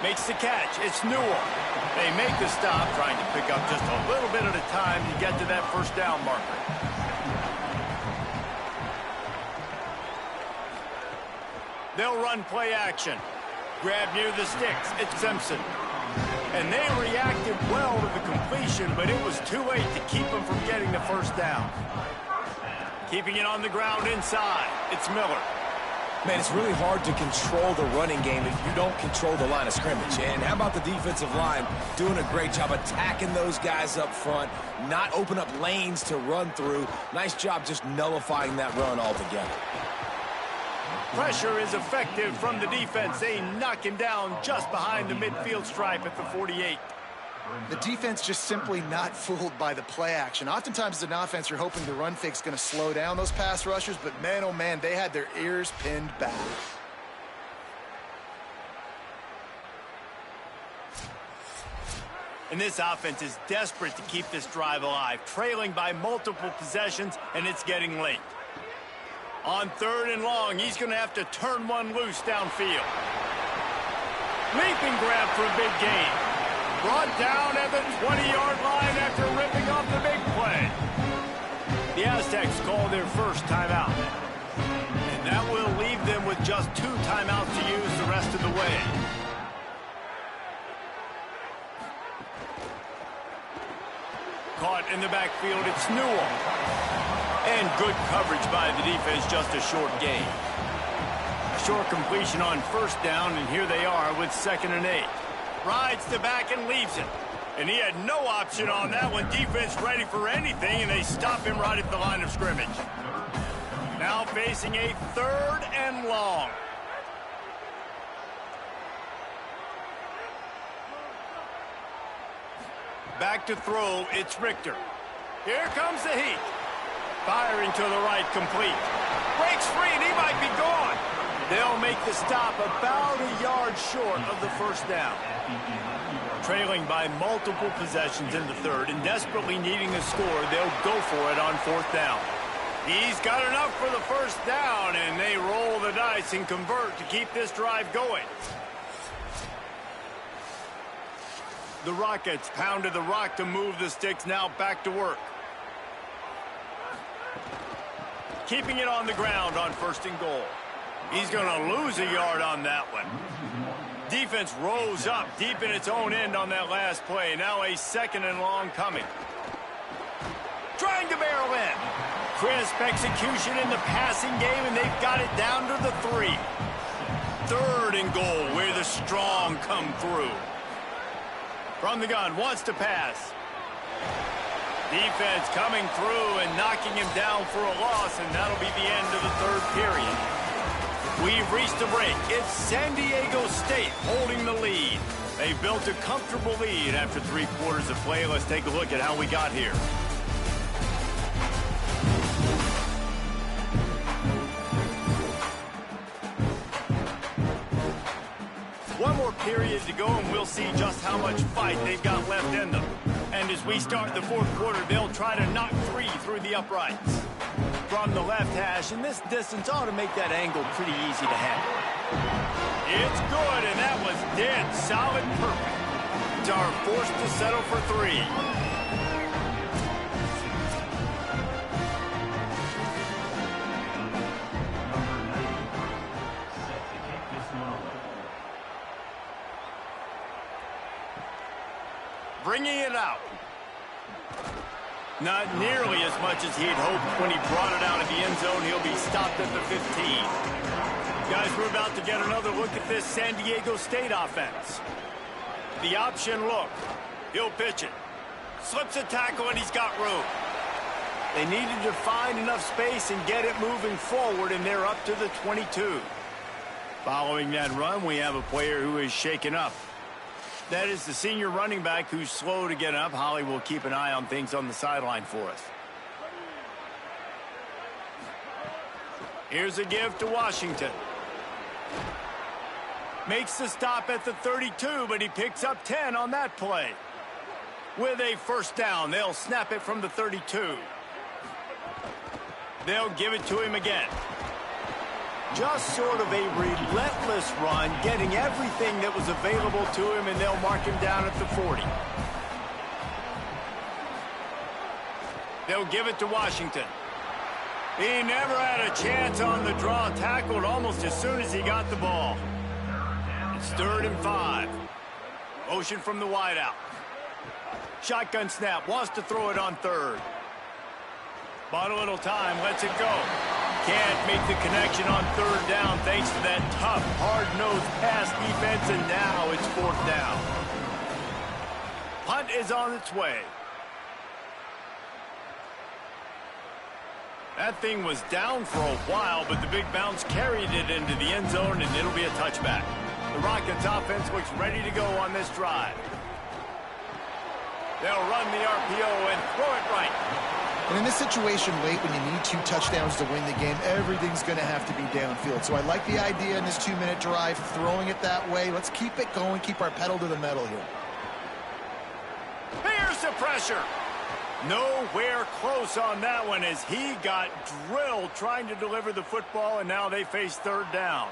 Makes the catch. It's Newell. They make the stop, trying to pick up just a little bit at a time to get to that 1st down marker. They'll run play action. Grab near the sticks. It's Simpson. And they reacted well to the completion, but it was too late to keep them from getting the 1st down. Keeping it on the ground inside. It's Miller. Man, it's really hard to control the running game if you don't control the line of scrimmage. And how about the defensive line doing a great job attacking those guys up front, not open up lanes to run through. Nice job just nullifying that run altogether. Pressure is effective from the defense. They knock him down just behind the midfield stripe at the 48. The defense just simply not fooled by the play action. Oftentimes as an offense, you're hoping the run fake's going to slow down those pass rushers, but man, oh man, they had their ears pinned back. And this offense is desperate to keep this drive alive, trailing by multiple possessions, and it's getting late. On 3rd and long, he's going to have to turn one loose downfield. Leaping grab for a big gain. Brought down at the 20-yard line after ripping off the big play. The Aztecs call their 1st timeout. And that will leave them with just 2 timeouts to use the rest of the way. Caught in the backfield, it's Newell. And good coverage by the defense, just a short gain. A short completion on 1st down, and here they are with 2nd and 8. Rides the back and leaves it. And he had no option on that one. Defense ready for anything, and they stop him right at the line of scrimmage. Now facing a 3rd and long. Back to throw, it's Richter. Here comes the heat. Firing to the right, complete. Breaks free, and he might be gone. They'll make the stop about a yard short of the 1st down. Trailing by multiple possessions in the 3rd and desperately needing a score, they'll go for it on 4th down. He's got enough for the 1st down, and they roll the dice and convert to keep this drive going. The Rockets pounded the rock to move the sticks, now back to work. Keeping it on the ground on 1st and goal. He's going to lose a yard on that one. Defense rose up deep in its own end on that last play. Now a 2nd and long coming. Trying to barrel in. Crisp execution in the passing game, and they've got it down to the 3. 3rd and goal, where the strong come through. From the gun, wants to pass. Defense coming through and knocking him down for a loss, and that'll be the end of the 3rd period. We've reached a break. It's San Diego State holding the lead. They built a comfortable lead after 3 quarters of play. Let's take a look at how we got here. One more period to go, and we'll see just how much fight they've got left in them. And as we start the 4th quarter, they'll try to knock 3 through the uprights. From the left hash, and this distance ought to make that angle pretty easy to handle. It's good, and that was dead solid perfect. Are forced to settle for 3. Bringing it out. Not nearly as much as he'd hoped when he brought it out of the end zone. He'll be stopped at the 15. Guys, we're about to get another look at this San Diego State offense. The option look. He'll pitch it. Slips a tackle, and he's got room. They needed to find enough space and get it moving forward, and they're up to the 22. Following that run, we have a player who is shaken up. That is the senior running back who's slow to get up. Holly will keep an eye on things on the sideline for us. Here's a give to Washington. Makes the stop at the 32, but he picks up 10 on that play. With a 1st down, they'll snap it from the 32. They'll give it to him again. Just sort of a relentless run, getting everything that was available to him, and they'll mark him down at the 40. They'll give it to Washington. He never had a chance on the draw, tackled almost as soon as he got the ball. It's 3rd and 5. Motion from the wideout. Shotgun snap, wants to throw it on 3rd. Bought a little time, lets it go. Can't make the connection on 3rd down thanks to that tough, hard-nosed pass defense, and now it's 4th down. Punt is on its way. That thing was down for a while, but the big bounce carried it into the end zone, and it'll be a touchback. The Rockets offense looks ready to go on this drive. They'll run the RPO and throw it right. And in this situation, late, when you need 2 touchdowns to win the game, everything's going to have to be downfield. So I like the idea in this 2-minute drive, throwing it that way. Let's keep it going, keep our pedal to the metal here. Here's the pressure. Nowhere close on that one as he got drilled trying to deliver the football, and now they face 3rd down.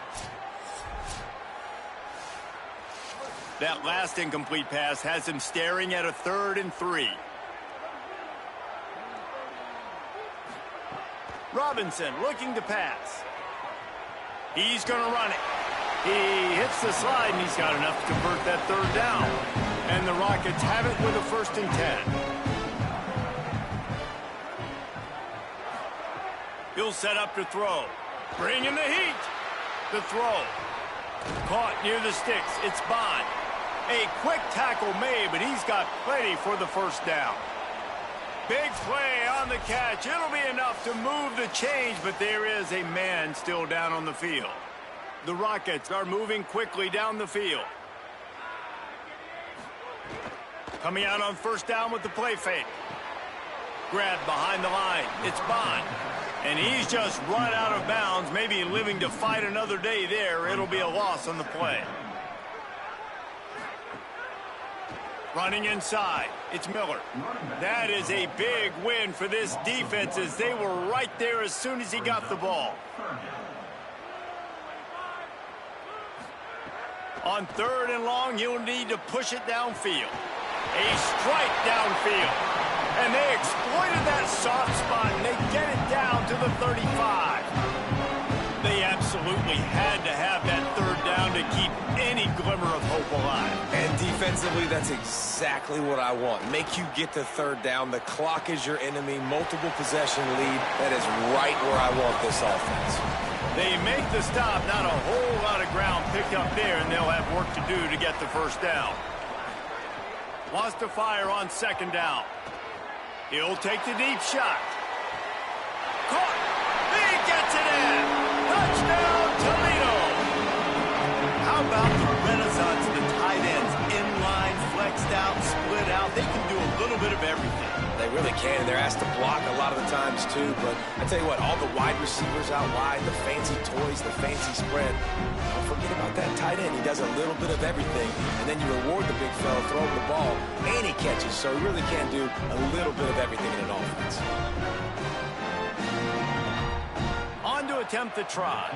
That last incomplete pass has him staring at a 3rd and 3. Robinson looking to pass. He's going to run it. He hits the slide, and he's got enough to convert that 3rd down. And the Rockets have it with a 1st and 10. He'll set up to throw. Bring in the heat. The throw. Caught near the sticks. It's Bond. A quick tackle made, but he's got plenty for the 1st down. Big play on the catch. It'll be enough to move the change, but there is a man still down on the field. The Rockets are moving quickly down the field. Coming out on 1st down with the play fake. Grab behind the line. It's Bond. And he's just run out of bounds, maybe living to fight another day there. It'll be a loss on the play. Running inside, it's Miller. That is a big win for this defense as they were right there as soon as he got the ball. On 3rd and long, he'll need to push it downfield. A strike downfield. And they exploited that soft spot, and they get it down to the 35. They absolutely had to have that third down to keep any glimmer of hope alive. And defensively, that's exactly what I want. Make you get to third down. The clock is your enemy. Multiple possession lead. That is right where I want this offense. They make the stop. Not a whole lot of ground picked up there, and they'll have work to do to get the first down. Wants to fire on second down. He'll take the deep shot. Caught. He gets it in. Touchdown, Toledo. How about the renaissance of the tight ends? Inline, flexed out, split out. They can do a little bit of everything. They really can. They're asked to block a lot of the times, too. But I tell you what, all the wide receivers out wide, the fancy toys, the fancy spread, don't forget about that tight end. He does a little bit of everything, and then you reward the big fella, throw him the ball, and he catches. So he really can do a little bit of everything in an offense. On to attempt the try.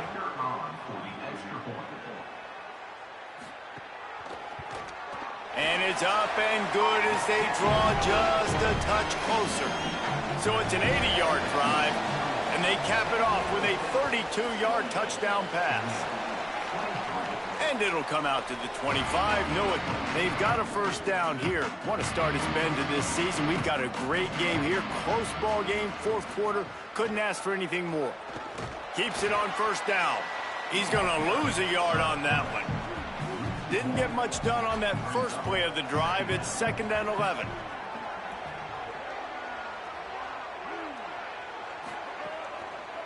And it's up and good as they draw just a touch closer. So it's an 80-yard drive, and they cap it off with a 32-yard touchdown pass. And it'll come out to the 25. No, they've got a first down here. Want to start his bend to this season. We've got a great game here. Close ball game, fourth quarter. Couldn't ask for anything more. Keeps it on first down. He's going to lose a yard on that one. Didn't get much done on that first play of the drive. It's 2nd and 11.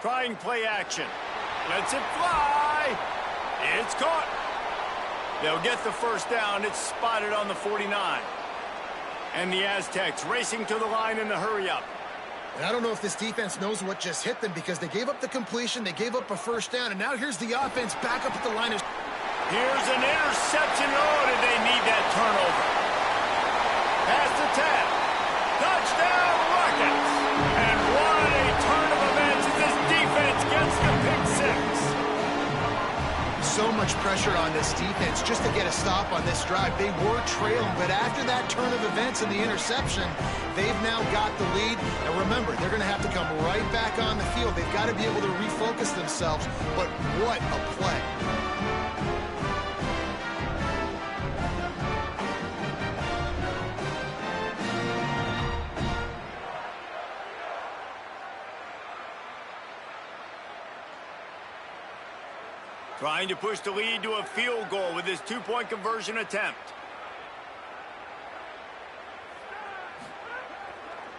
Trying play action. Lets it fly. It's caught. They'll get the first down. It's spotted on the 49. And the Aztecs racing to the line in the hurry-up. And I don't know if this defense knows what just hit them because they gave up the completion, they gave up a first down, and now here's the offense back up at the line of... Here's an interception. Oh, did they need that turnover? Pass to 10. Touchdown, Rockets. And what a turn of events as this defense gets the pick six. So much pressure on this defense just to get a stop on this drive. They were trailing, but after that turn of events and the interception, they've now got the lead. And remember, they're going to have to come right back on the field. They've got to be able to refocus themselves. But what a play. Trying to push the lead to a field goal with his two-point conversion attempt.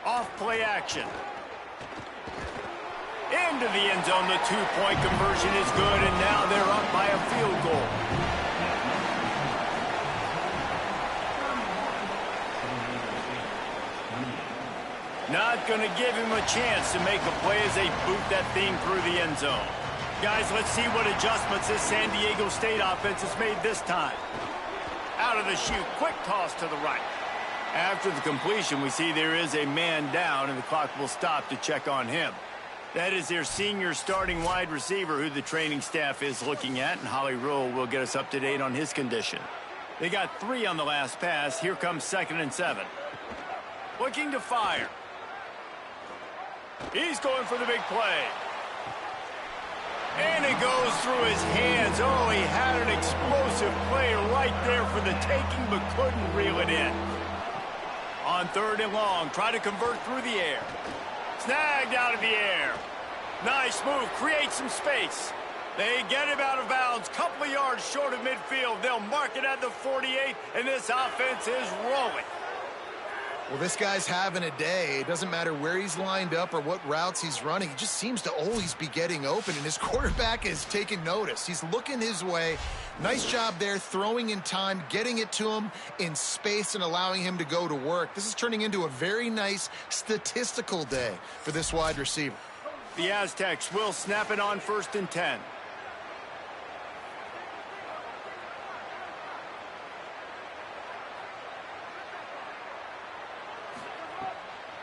Off play action. Into the end zone. The two-point conversion is good, and now they're up by a field goal. Not going to give him a chance to make a play as they boot that thing through the end zone. Guys, let's see what adjustments this San Diego State offense has made this time. Out of the chute, quick toss to the right. After the completion, we see there is a man down, and the clock will stop to check on him. That is their senior starting wide receiver who the training staff is looking at, and Holly Rule will get us up to date on his condition. They got 3 on the last pass. Here comes 2nd and 7. Looking to fire. He's going for the big play. And it goes through his hands. Oh, he had an explosive play right there for the taking, but couldn't reel it in. On 3rd and long, try to convert through the air. Snagged out of the air. Nice move, create some space. They get him out of bounds, couple of yards short of midfield. They'll mark it at the 48, and this offense is rolling. Well, this guy's having a day. It doesn't matter where he's lined up or what routes he's running. He just seems to always be getting open, and his quarterback is taking notice. He's looking his way. Nice job there, throwing in time, getting it to him in space and allowing him to go to work. This is turning into a very nice statistical day for this wide receiver. The Aztecs will snap it on 1st and 10.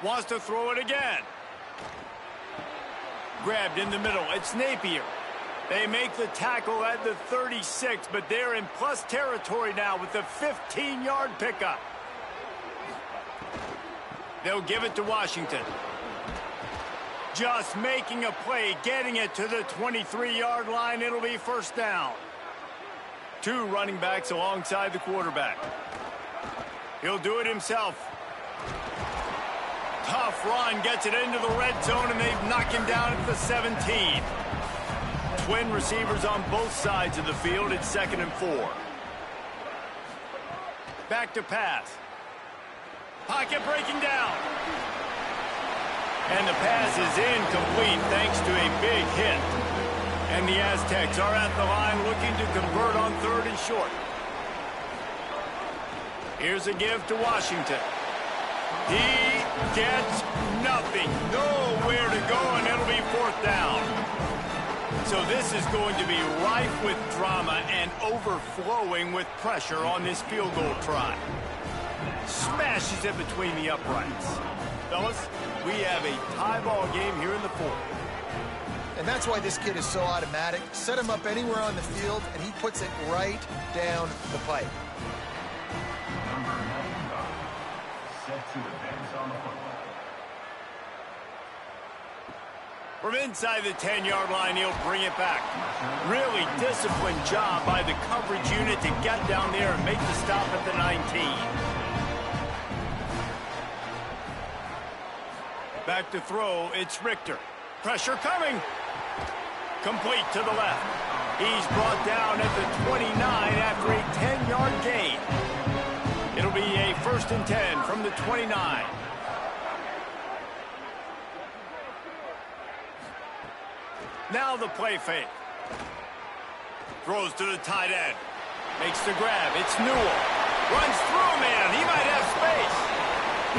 Wants to throw it again. Grabbed in the middle. It's Napier. They make the tackle at the 36, but they're in plus territory now with the 15-yard pickup. They'll give it to Washington. Just making a play, getting it to the 23-yard line. It'll be first down. 2 running backs alongside the quarterback. He'll do it himself. Tough run, gets it into the red zone, and they've knocked him down at the 17. Twin receivers on both sides of the field. It's 2nd and 4. Back to pass. Pocket breaking down. And the pass is incomplete thanks to a big hit. And the Aztecs are at the line looking to convert on 3rd and short. Here's a give to Washington. He gets nothing. Nowhere to go, and it'll be 4th down. So this is going to be rife with drama and overflowing with pressure on this field goal try. Smashes it between the uprights. Fellas, we have a tie ball game here in the 4th. And that's why this kid is so automatic. Set him up anywhere on the field, and he puts it right down the pipe. From inside the 10-yard line, he'll bring it back. Really disciplined job by the coverage unit to get down there and make the stop at the 19. Back to throw, it's Richter. Pressure coming. Complete to the left. He's brought down at the 29 after a 10-yard gain. It'll be a 1st and 10 from the 29. Now the play fake. Throws to the tight end. Makes the grab. It's Newell. Runs through a man. He might have space.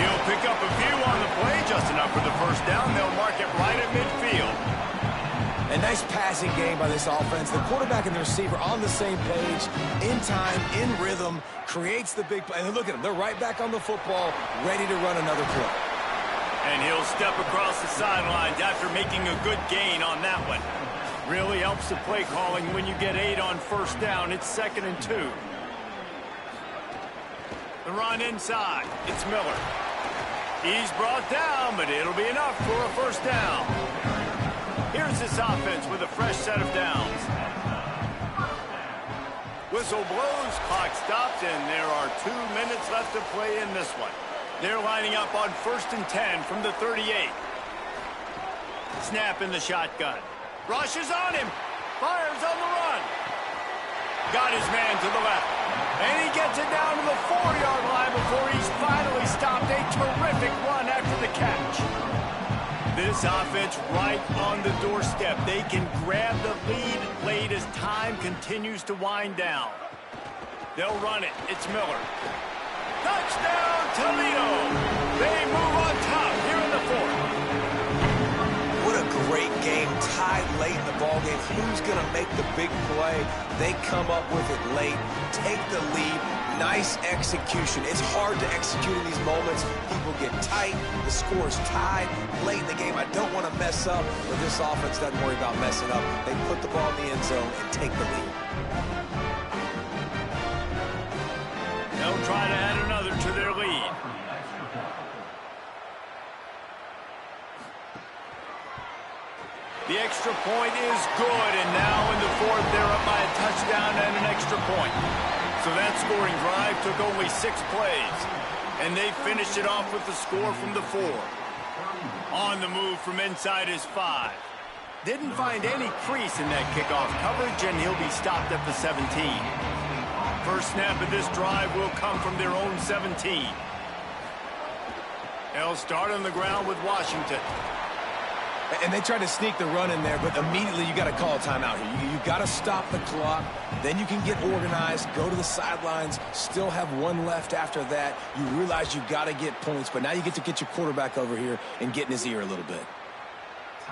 He'll pick up a few on the play, just enough for the first down. They'll mark it right at midfield. A nice passing game by this offense. The quarterback and the receiver on the same page, in time, in rhythm, creates the big play. And look at them. They're right back on the football, ready to run another play. And he'll step across the sidelines after making a good gain on that one. Really helps the play calling when you get 8 on first down. It's 2nd and 2. The run inside. It's Miller. He's brought down, but it'll be enough for a first down. Here's this offense with a fresh set of downs. Whistle blows, clock stops, and there are 2 minutes left to play in this one. They're lining up on 1st and 10 from the 38. Snap in the shotgun. Rushes on him. Fires on the run. Got his man to the left. And he gets it down to the 4-yard line before he's finally stopped. A terrific run after the catch. This offense right on the doorstep. They can grab the lead late as time continues to wind down. They'll run it. It's Miller. Touchdown, Toledo! They move on top here in the 4th. What a great game, tied late in the ballgame. Who's going to make the big play? They come up with it late, take the lead. Nice execution. It's hard to execute in these moments. People get tight. The score's tied late in the game. I don't want to mess up, but this offense doesn't worry about messing up. They put the ball in the end zone and take the lead. They'll try to add another to their lead. The extra point is good, and now in the 4th, they're up by a touchdown and an extra point. So that scoring drive took only 6 plays, and they finished it off with the score from the 4. On the move from inside his 5. Didn't find any crease in that kickoff coverage, and he'll be stopped at the 17. First snap of this drive will come from their own 17. They'll start on the ground with Washington. And they tried to sneak the run in there, but immediately you got to call a timeout here. You got to stop the clock. Then you can get organized, go to the sidelines, still have 1 left after that. You realize you got to get points, but now you get to get your quarterback over here and get in his ear a little bit.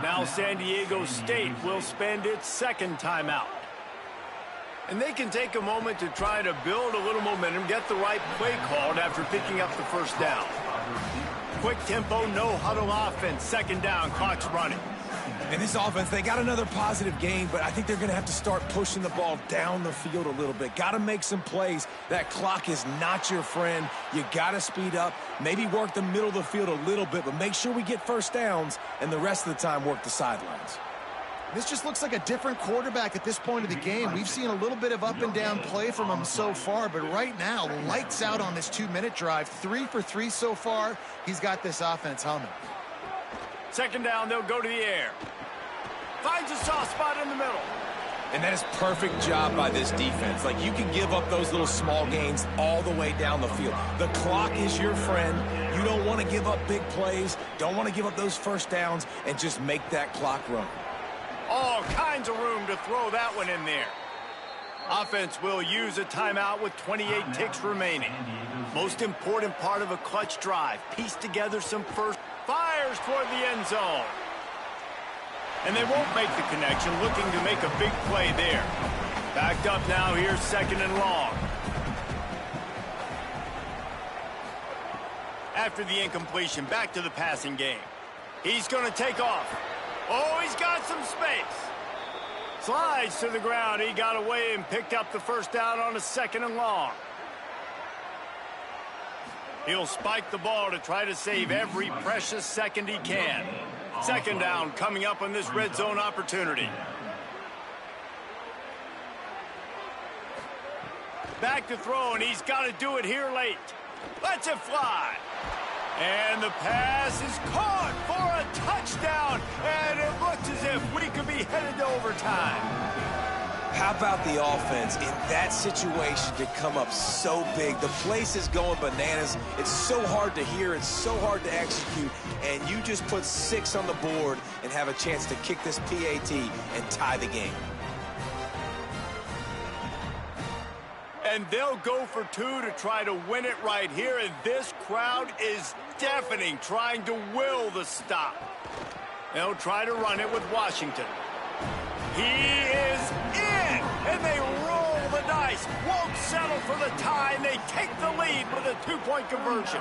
Now San Diego State will spend its 2nd timeout. And they can take a moment to try to build a little momentum, get the right play called after picking up the first down. Quick tempo, no huddle offense. 2nd down, clock's running. And this offense, they got another positive game, but I think they're going to have to start pushing the ball down the field a little bit. Got to make some plays. That clock is not your friend. You got to speed up, maybe work the middle of the field a little bit, but make sure we get first downs, and the rest of the time work the sidelines. This just looks like a different quarterback at this point of the game. We've seen a little bit of up and down play from him so far, but right now, lights out on this 2-minute drive. 3 for 3 so far. He's got this offense humming. Second down, they'll go to the air. Finds a soft spot in the middle. And that is perfect job by this defense. Like, you can give up those little small gains all the way down the field. The clock is your friend. You don't want to give up big plays. Don't want to give up those first downs and just make that clock run. All kinds of room to throw that one in there. Offense will use a timeout with 28 ticks remaining. Most important part of a clutch drive. Piece together some first. Fires toward the end zone. And they won't make the connection, looking to make a big play there. Backed up now, here's second and long. After the incompletion, back to the passing game. He's going to take off. Oh, he's got some space. Slides to the ground. He got away and picked up the first down on a second and long. He'll spike the ball to try to save every precious second he can. Second down coming up on this red zone opportunity. Back to throw, and he's got to do it here late. Lets it fly. And the pass is caught for a touchdown. And it looks as if we could be headed to overtime. How about the offense in that situation to come up so big? The place is going bananas. It's so hard to hear. It's so hard to execute. And you just put 6 on the board and have a chance to kick this PAT and tie the game. And they'll go for 2 to try to win it right here. And this crowd is deafening, trying to will the stop. They'll try to run it with Washington. He is in, and they roll the dice. Won't settle for the tie, and they take the lead with a 2-point conversion.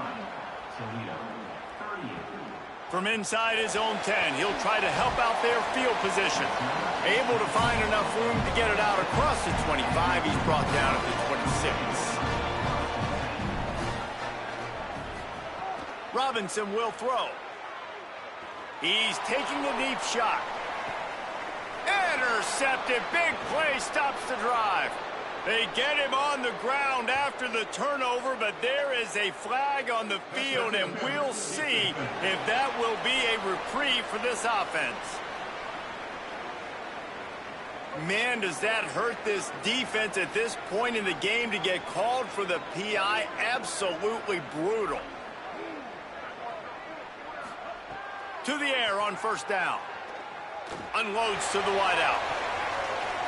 From inside his own 10, he'll try to help out their field position. Able to find enough room to get it out across the 25. He's brought down at the 26. Robinson will throw. He's taking a deep shot. Intercepted. Big play stops the drive. They get him on the ground after the turnover, but there is a flag on the field, and we'll see if that will be a reprieve for this offense. Man, does that hurt this defense at this point in the game to get called for the PI. Absolutely brutal. To the air on first down. Unloads to the wideout.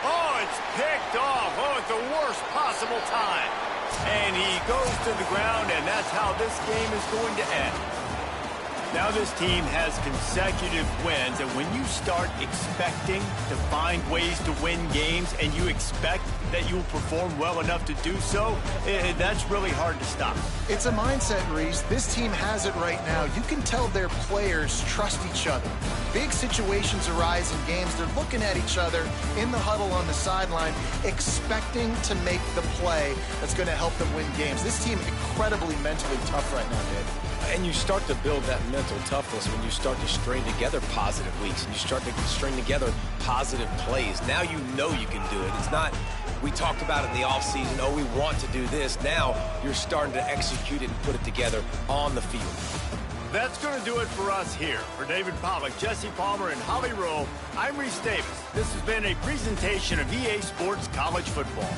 Oh, it's picked off. Oh, at the worst possible time. And he goes to the ground, and that's how this game is going to end. Now this team has consecutive wins, and when you start expecting to find ways to win games and you expect that you will perform well enough to do so, that's really hard to stop. It's a mindset, Reese. This team has it right now. You can tell their players trust each other. Big situations arise in games. They're looking at each other in the huddle on the sideline, expecting to make the play that's going to help them win games. This team incredibly mentally tough right now, Dave. And you start to build that mental toughness when you start to string together positive weeks and you start to string together positive plays. Now you know you can do it. It's not, we talked about it in the offseason, oh, we want to do this. Now you're starting to execute it and put it together on the field. That's going to do it for us here. For David Pollack, Jesse Palmer, and Holly Rowe, I'm Reese Davis. This has been a presentation of EA Sports College Football.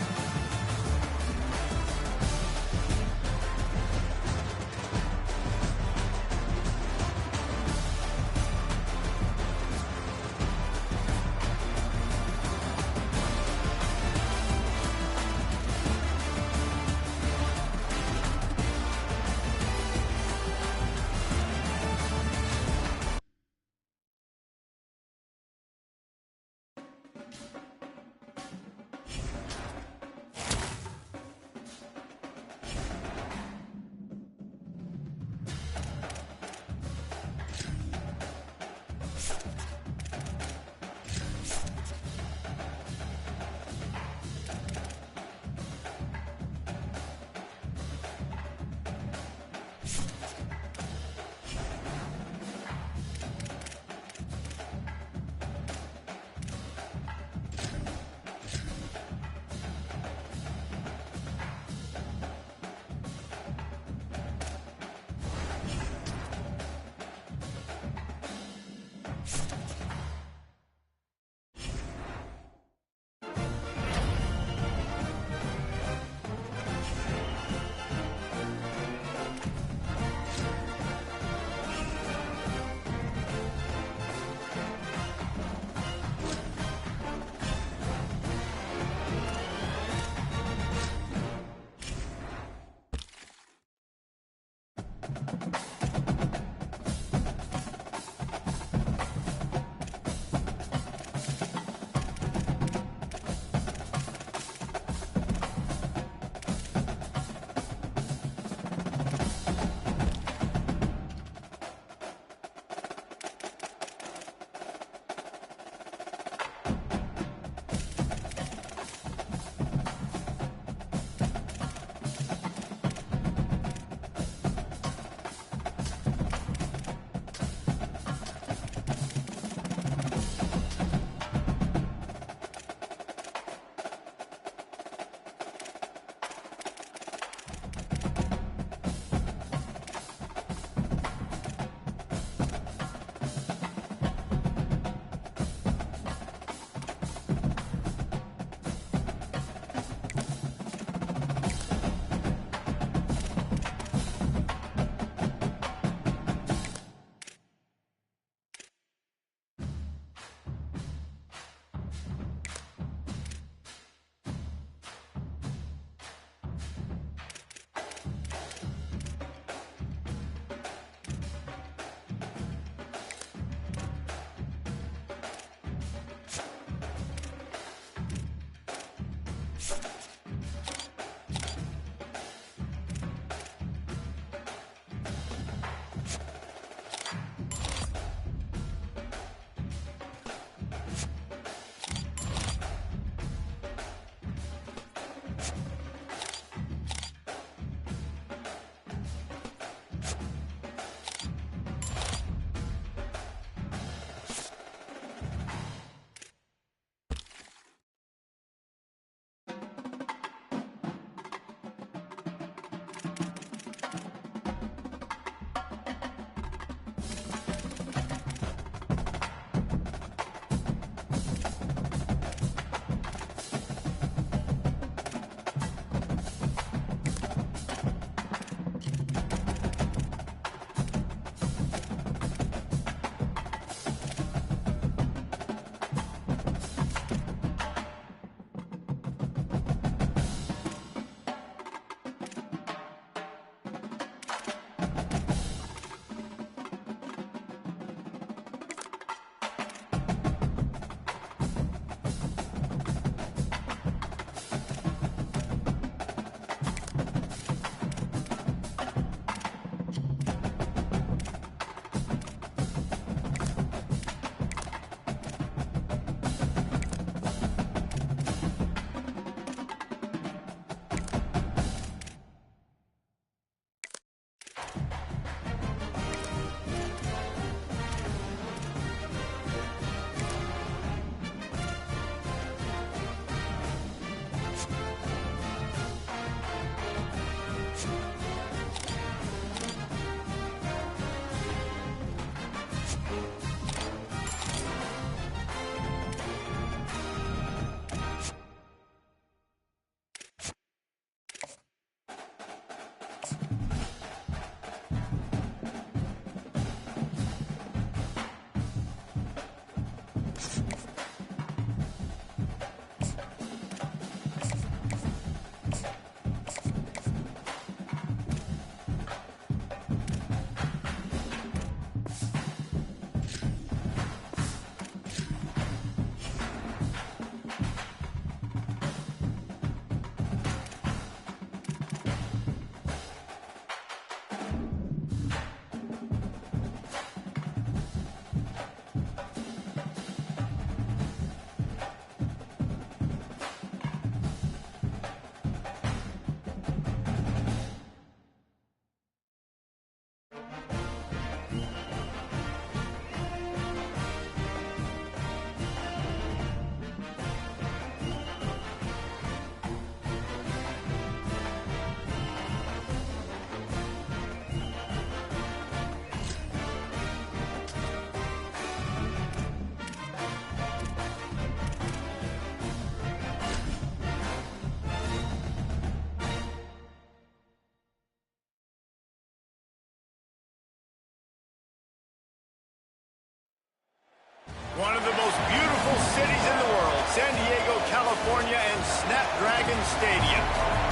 One of the most beautiful cities in the world, San Diego, California, and Snapdragon Stadium.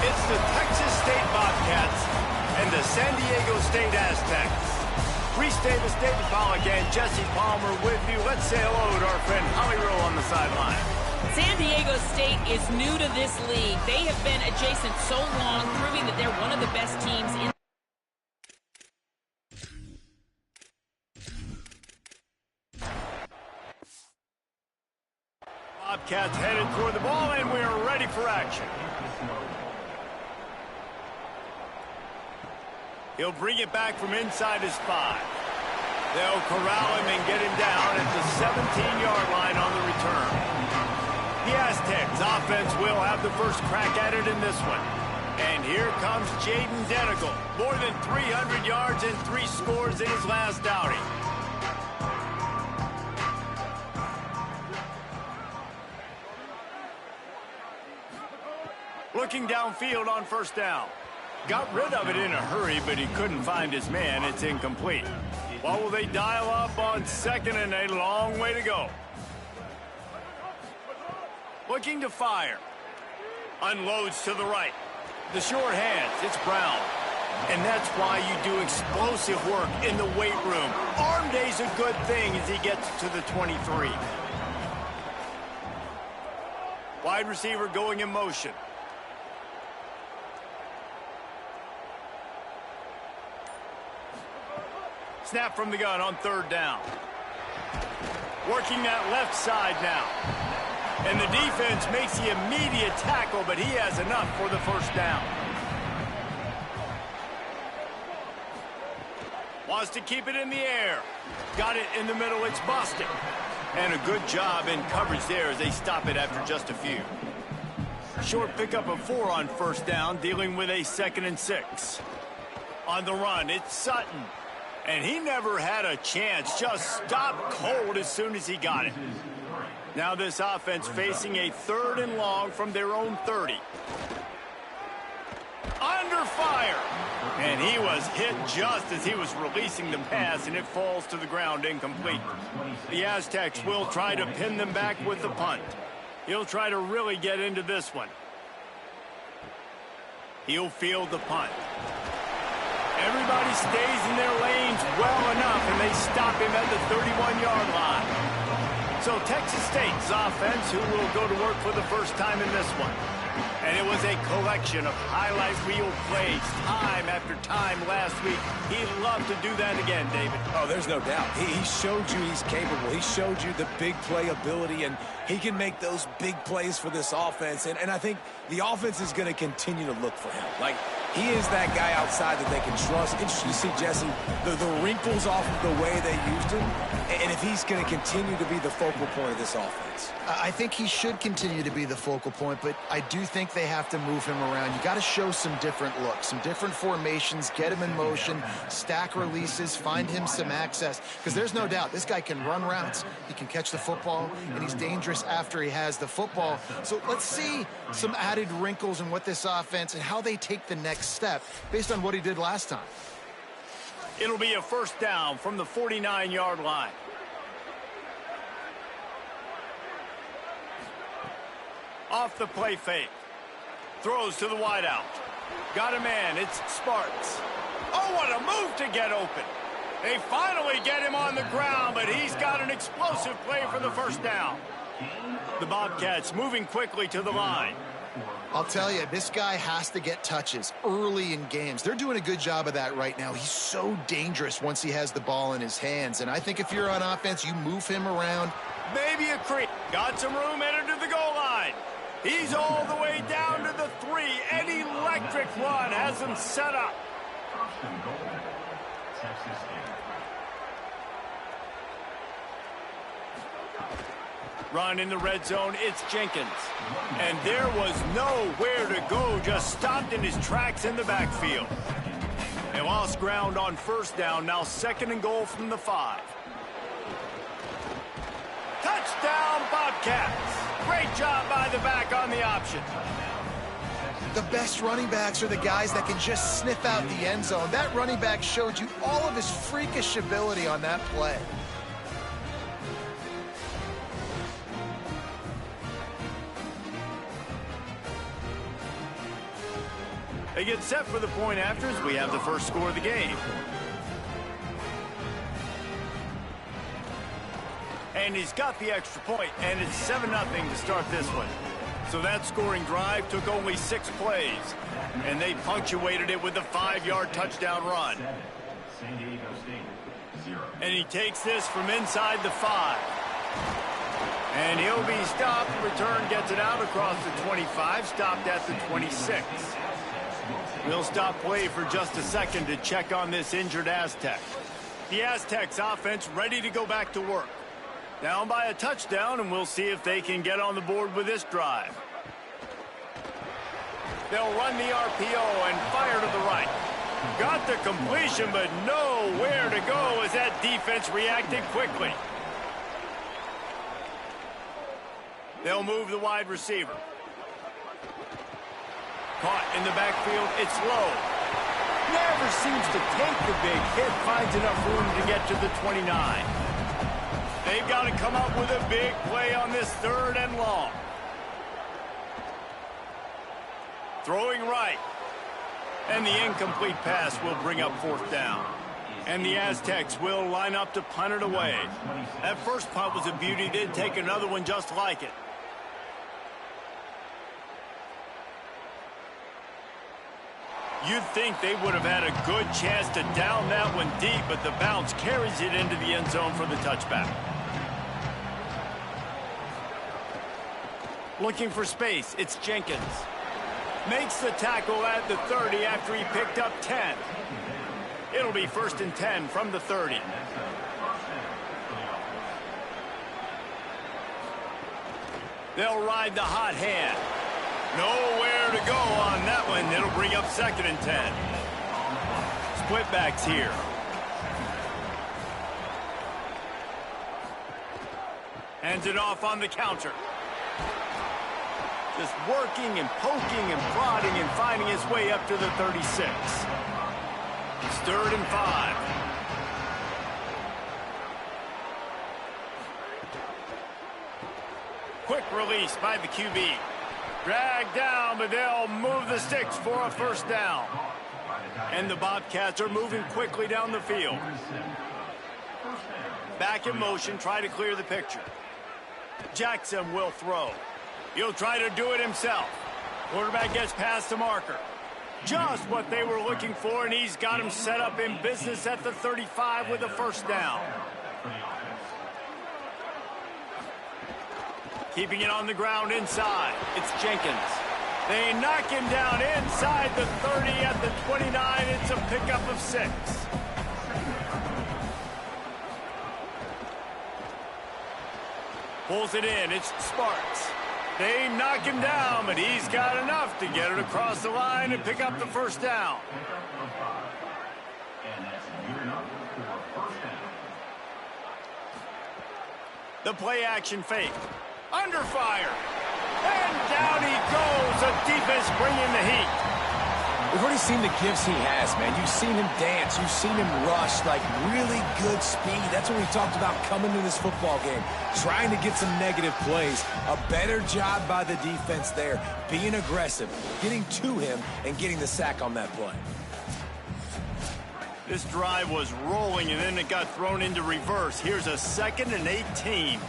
It's the Texas State Bobcats, and the San Diego State Aztecs. Reese Davis, David Pollack, and Jesse Palmer with you. Let's say hello to our friend Holly Rowe on the sideline. San Diego State is new to this league. They have been adjacent so long, proving that they're one of the best teams in. Bobcats headed toward the ball, and we're ready for action. He'll bring it back from inside his 5. They'll corral him and get him down at the 17-yard line on the return. The Aztecs offense will have the first crack at it in this one. And here comes Jaden Denigal. More than 300 yards and 3 scores in his last outing. Looking downfield on first down. Got rid of it in a hurry, but he couldn't find his man. It's incomplete. What will they dial up on second and a long way to go? Looking to fire. Unloads to the right. The short hands, it's Brown. And that's why you do explosive work in the weight room. Arm day's a good thing as he gets to the 23. Wide receiver going in motion. Snap from the gun on third down. Working that left side now. And the defense makes the immediate tackle, but he has enough for the first down. Wants to keep it in the air. Got it in the middle, it's busted. And a good job in coverage there as they stop it after just a few. Short pickup of 4 on first down, dealing with a 2nd and 6. On the run, it's Sutton. And he never had a chance, just stopped cold as soon as he got it. Now this offense facing a 3rd and long from their own 30. Under fire. And he was hit just as he was releasing the pass, and it falls to the ground incomplete. The Aztecs will try to pin them back with the punt. He'll try to really get into this one. He'll field the punt. Everybody stays in their lanes well enough, and they stop him at the 31-yard line. So Texas State's offense, who will go to work for the first time in this one. And it was a collection of highlight reel plays time after time last week. He loved to do that again, David. Oh, there's no doubt. He showed you he's capable. He showed you the big play ability, and he can make those big plays for this offense. And I think the offense is going to continue to look for him. Like, he is that guy outside that they can trust. Interesting to see, Jesse, the wrinkles off of the way they used him, and if he's going to continue to be the focal point of this offense. I think he should continue to be the focal point, but I do think they have to move him around. You got to show some different looks, some different formations, get him in motion, stack releases, find him some access, because there's no doubt this guy can run routes, he can catch the football, and he's dangerous after he has the football. So let's see some added wrinkles in what this offense and how they take the next step based on what he did last time. It'll be a first down from the 49-yard line. Off the play fake. Throws to the wideout. Got a man. It's Sparks. Oh, what a move to get open. They finally get him on the ground, but he's got an explosive play for the first down. The Bobcats moving quickly to the line. I'll tell you, this guy has to get touches early in games. They're doing a good job of that right now. He's so dangerous once he has the ball in his hands. And I think if you're on offense, you move him around. Maybe a creep. Got some room headed to the goal line. He's all the way down to the 3. An electric run has him set up. Run in the red zone, it's Jenkins. And there was nowhere to go, just stopped in his tracks in the backfield. They lost ground on first down, now 2nd and goal from the 5. Touchdown, Bobcats. Great job by the back on the option. The best running backs are the guys that can just sniff out the end zone. That running back showed you all of his freakish ability on that play. They get set for the point after as we have the first score of the game. And he's got the extra point, and it's 7-0 to start this one. So that scoring drive took only 6 plays, and they punctuated it with a 5-yard touchdown run. And he takes this from inside the 5. And he'll be stopped. Return gets it out across the 25, stopped at the 26. We'll stop play for just a second to check on this injured Aztec. The Aztecs offense ready to go back to work. Down by a touchdown, and we'll see if they can get on the board with this drive. They'll run the RPO and fire to the right. Got the completion, but nowhere to go as that defense reacted quickly. They'll move the wide receiver. Caught in the backfield, it's low. Never seems to take the big hit, finds enough room to get to the 29. They've got to come up with a big play on this 3rd and long. Throwing right. And the incomplete pass will bring up 4th down. And the Aztecs will line up to punt it away. That first punt was a beauty. They'd take another one just like it. You'd think they would have had a good chance to down that one deep, but the bounce carries it into the end zone for the touchback. Looking for space, it's Jenkins. Makes the tackle at the 30 after he picked up 10. It'll be 1st and 10 from the 30. They'll ride the hot hand. Nowhere to go on that one. It'll bring up 2nd and 10. Split backs here. Hands it off on the counter. Just working and poking and prodding and finding his way up to the 36. It's 3rd and 5. Quick release by the QB. Dragged down, but they'll move the sticks for a 1st down. And the Bobcats are moving quickly down the field. Back in motion, try to clear the picture. Jackson will throw. He'll try to do it himself. Quarterback gets past the marker. Just what they were looking for, and he's got him set up in business at the 35 with a 1st down. Keeping it on the ground inside. It's Jenkins. They knock him down inside the 30 at the 29. It's a pickup of 6. Pulls it in. It's Sparks. They knock him down, but he's got enough to get it across the line and pick up the 1st down. The play action fake. Under fire. And down he goes. The defense bringing the heat. We've already seen the gifts he has, man. You've seen him dance. You've seen him rush, like really good speed. That's what we talked about coming to this football game. Trying to get some negative plays. A better job by the defense there. Being aggressive, getting to him, and getting the sack on that play. This drive was rolling, and then it got thrown into reverse. Here's a 2nd and 18.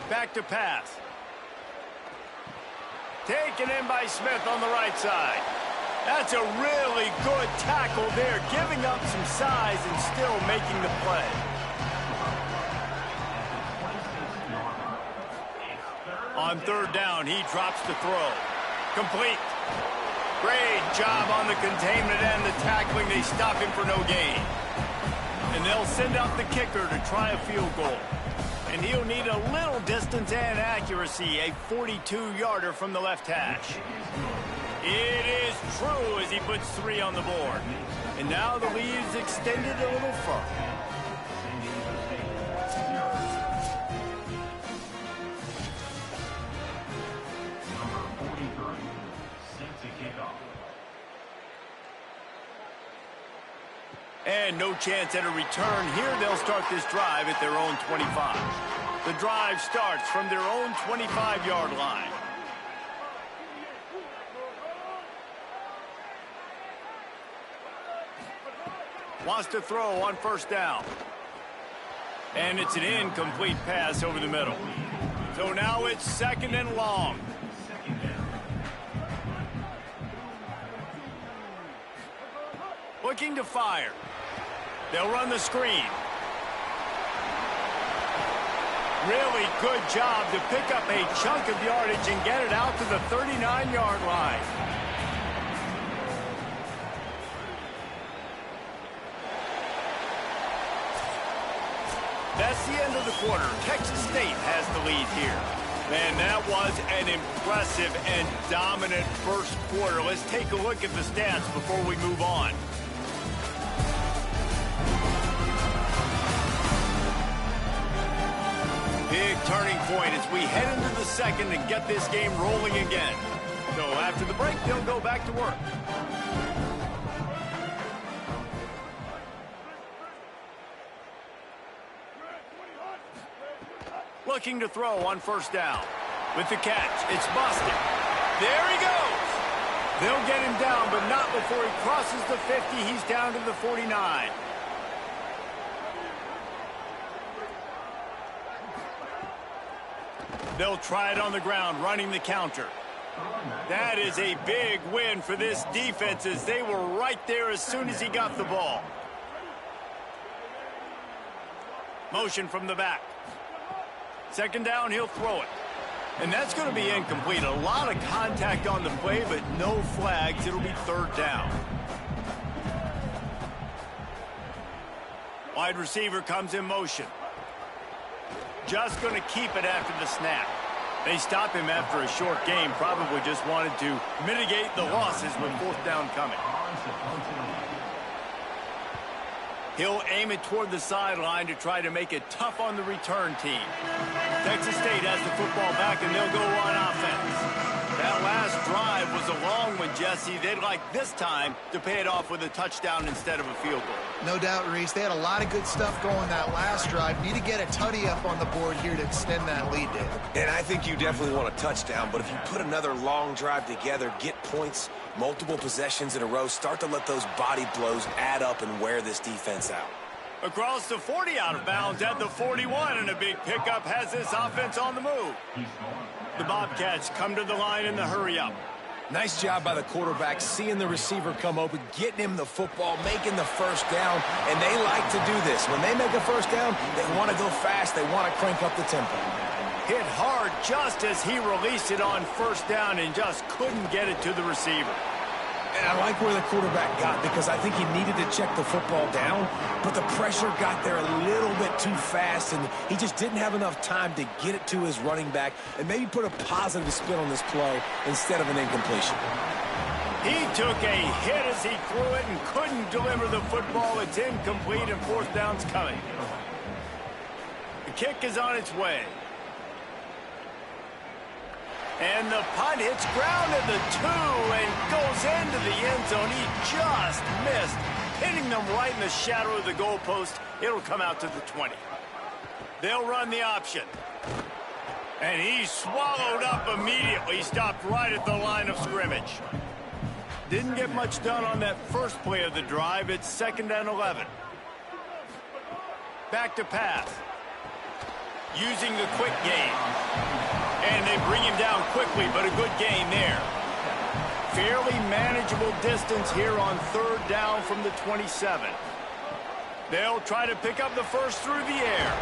Back to pass. Taken in by Smith on the right side. That's a really good tackle there, giving up some size and still making the play. On 3rd down, he drops the throw. Complete. Great job on the containment and the tackling. They stop him for no gain. And they'll send out the kicker to try a field goal. And he'll need a little distance and accuracy, a 42-yarder from the left hash. It is true as he puts 3 on the board. And now the lead is extended a little further. And no chance at a return here. They'll start this drive at their own 25. The drive starts from their own 25-yard line. Wants to throw on first down. And it's an incomplete pass over the middle. So now it's second and long. Looking to fire. They'll run the screen. Really good job to pick up a chunk of yardage and get it out to the 39-yard line. That's the end of the quarter. Texas State has the lead here. Man, that was an impressive and dominant first quarter. Let's take a look at the stats before we move on. Big turning point as we head into the second and get this game rolling again. So after the break, they'll go back to work. Looking to throw on first down. With the catch, it's busted. There he goes. They'll get him down, but not before he crosses the 50. He's down to the 49. They'll try it on the ground, running the counter. That is a big win for this defense as they were right there as soon as he got the ball. Motion from the back. Second down, he'll throw it. And that's going to be incomplete. A lot of contact on the play, but no flags. It'll be third down. Wide receiver comes in motion. Just going to keep it after the snap. They stop him after a short game. Probably just wanted to mitigate the losses with fourth down coming. He'll aim it toward the sideline to try to make it tough on the return team. Texas State has the football back, and they'll go on offense. That last drive was a long one, Jesse. They'd like this time to pay it off with a touchdown instead of a field goal. No doubt, Reese. They had a lot of good stuff going that last drive. Need to get a tutty up on the board here to extend that lead, David. And I think you definitely want a touchdown, but if you put another long drive together, get points, multiple possessions in a row, start to let those body blows add up and wear this defense out. Across the 40, out of bounds at the 41, and a big pickup has this offense on the move. The Bobcats come to the line in the hurry-up. Nice job by the quarterback, seeing the receiver come open, getting him the football, making the first down, and they like to do this. When they make a first down, they want to go fast, they want to crank up the tempo. Hit hard just as he released it on first down and just couldn't get it to the receiver. And I like where the quarterback got because I think he needed to check the football down, but the pressure got there a little bit too fast, and he just didn't have enough time to get it to his running back and maybe put a positive spin on this play instead of an incompletion. He took a hit as he threw it and couldn't deliver the football. It's incomplete, and fourth down's coming. The kick is on its way. And the punt hits ground at the 2 and goes into the end zone. He just missed, hitting them right in the shadow of the goalpost. It'll come out to the 20. They'll run the option. And he's swallowed up immediately. Stopped right at the line of scrimmage. Didn't get much done on that first play of the drive. It's 2nd and 11. Back to pass. Using the quick game. And they bring him down quickly, but a good gain there. Fairly manageable distance here on third down from the 27. They'll try to pick up the first through the air.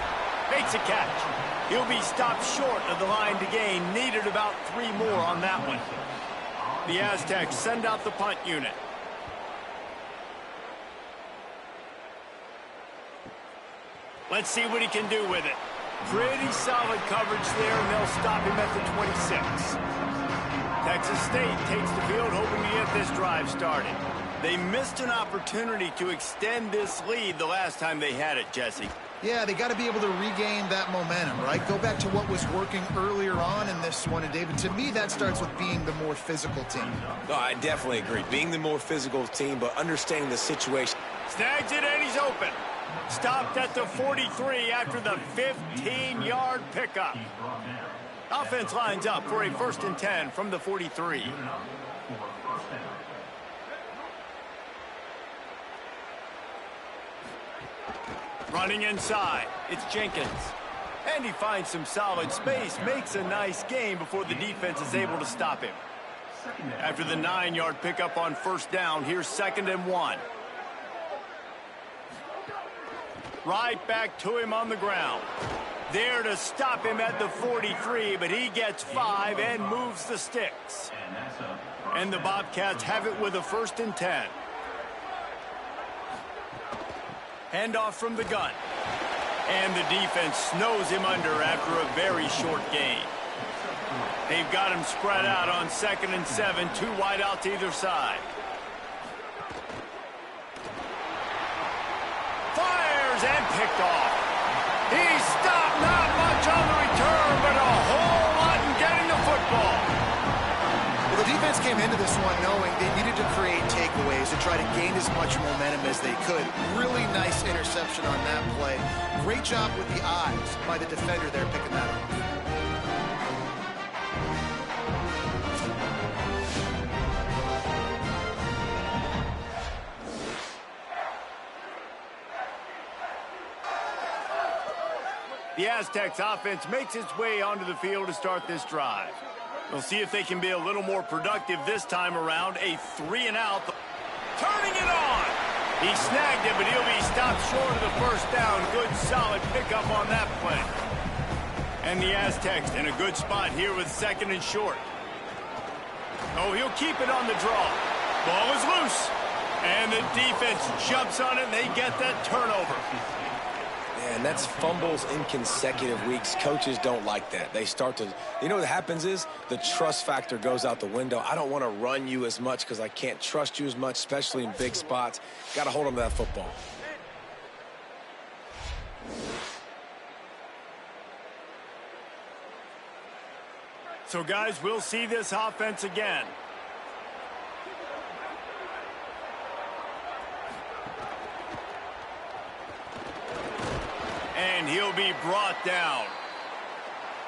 Makes a catch. He'll be stopped short of the line to gain. Needed about 3 more on that one. The Aztecs send out the punt unit. Let's see what he can do with it. Pretty solid coverage there, and they'll stop him at the 26. Texas State takes the field, hoping to get this drive started. They missed an opportunity to extend this lead the last time they had it, Jesse. Yeah, they got to be able to regain that momentum, right? Go back to what was working earlier on in this one. And, David, to me, that starts with being the more physical team. No, I definitely agree. Being the more physical team, but understanding the situation. Snags it, and he's open. Stopped at the 43 after the 15-yard pickup. Offense lines up for a 1st and 10 from the 43. Running inside, it's Jenkins. And he finds some solid space, makes a nice gain before the defense is able to stop him. After the 9-yard pickup on first down, here's 2nd and 1. Right back to him on the ground. There to stop him at the 43, but he gets 5 and moves the sticks. And the Bobcats have it with a 1st and 10. Handoff from the gun. And the defense snows him under after a very short gain. They've got him spread out on 2nd and 7, 2 wide out to either side. Fires and picked off. He stopped, not much on the return, but a whole lot in getting the football. Well, the defense came into this one knowing they needed to create takeaways to try to gain as much momentum as they could. Really nice interception on that play. Great job with the eyes by the defender there picking that up. The Aztecs offense makes its way onto the field to start this drive. We'll see if they can be a little more productive this time around. A 3-and-out. Turning it on. He snagged it, but he'll be stopped short of the first down. Good, solid pickup on that play. And the Aztecs in a good spot here with 2nd and short. Oh, he'll keep it on the draw. Ball is loose. And the defense jumps on it, and they get that turnover. And that's fumbles in consecutive weeks. Coaches don't like that. They start to, you know what happens is the trust factor goes out the window. I don't want to run you as much because I can't trust you as much, especially in big spots. Got to hold on to that football. So, guys, we'll see this offense again. And he'll be brought down.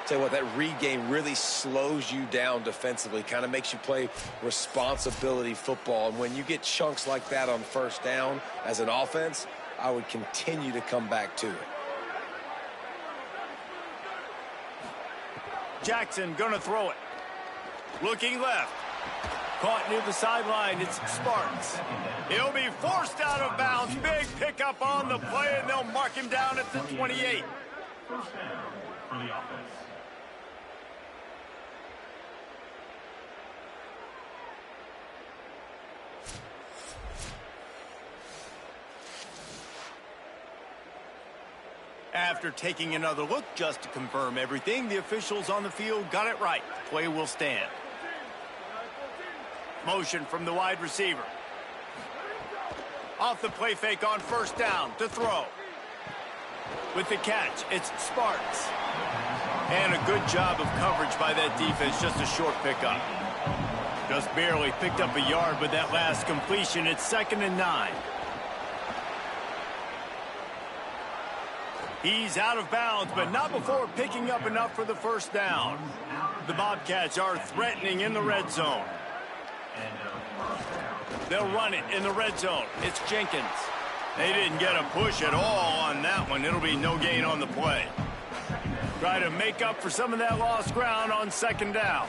Tell you what, that read game really slows you down defensively, kind of makes you play responsibility football. And when you get chunks like that on first down as an offense, I would continue to come back to it. Jackson gonna throw it. Looking left. Caught near the sideline. It's Sparks. He'll be forced out of bounds. Big pickup on the play, and they'll mark him down at the 28. First down for the offense. After taking another look just to confirm everything, the officials on the field got it right. Play will stand. Motion from the wide receiver. Off the play fake on first down to throw. With the catch, it's Sparks. And a good job of coverage by that defense, just a short pickup. Just barely picked up a yard with that last completion. It's 2nd and 9. He's out of bounds, but not before picking up enough for the first down. The Bobcats are threatening in the red zone. They'll run it in the red zone. It's Jenkins. They didn't get a push at all on that one. It'll be no gain on the play. Try to make up for some of that lost ground on 2nd down.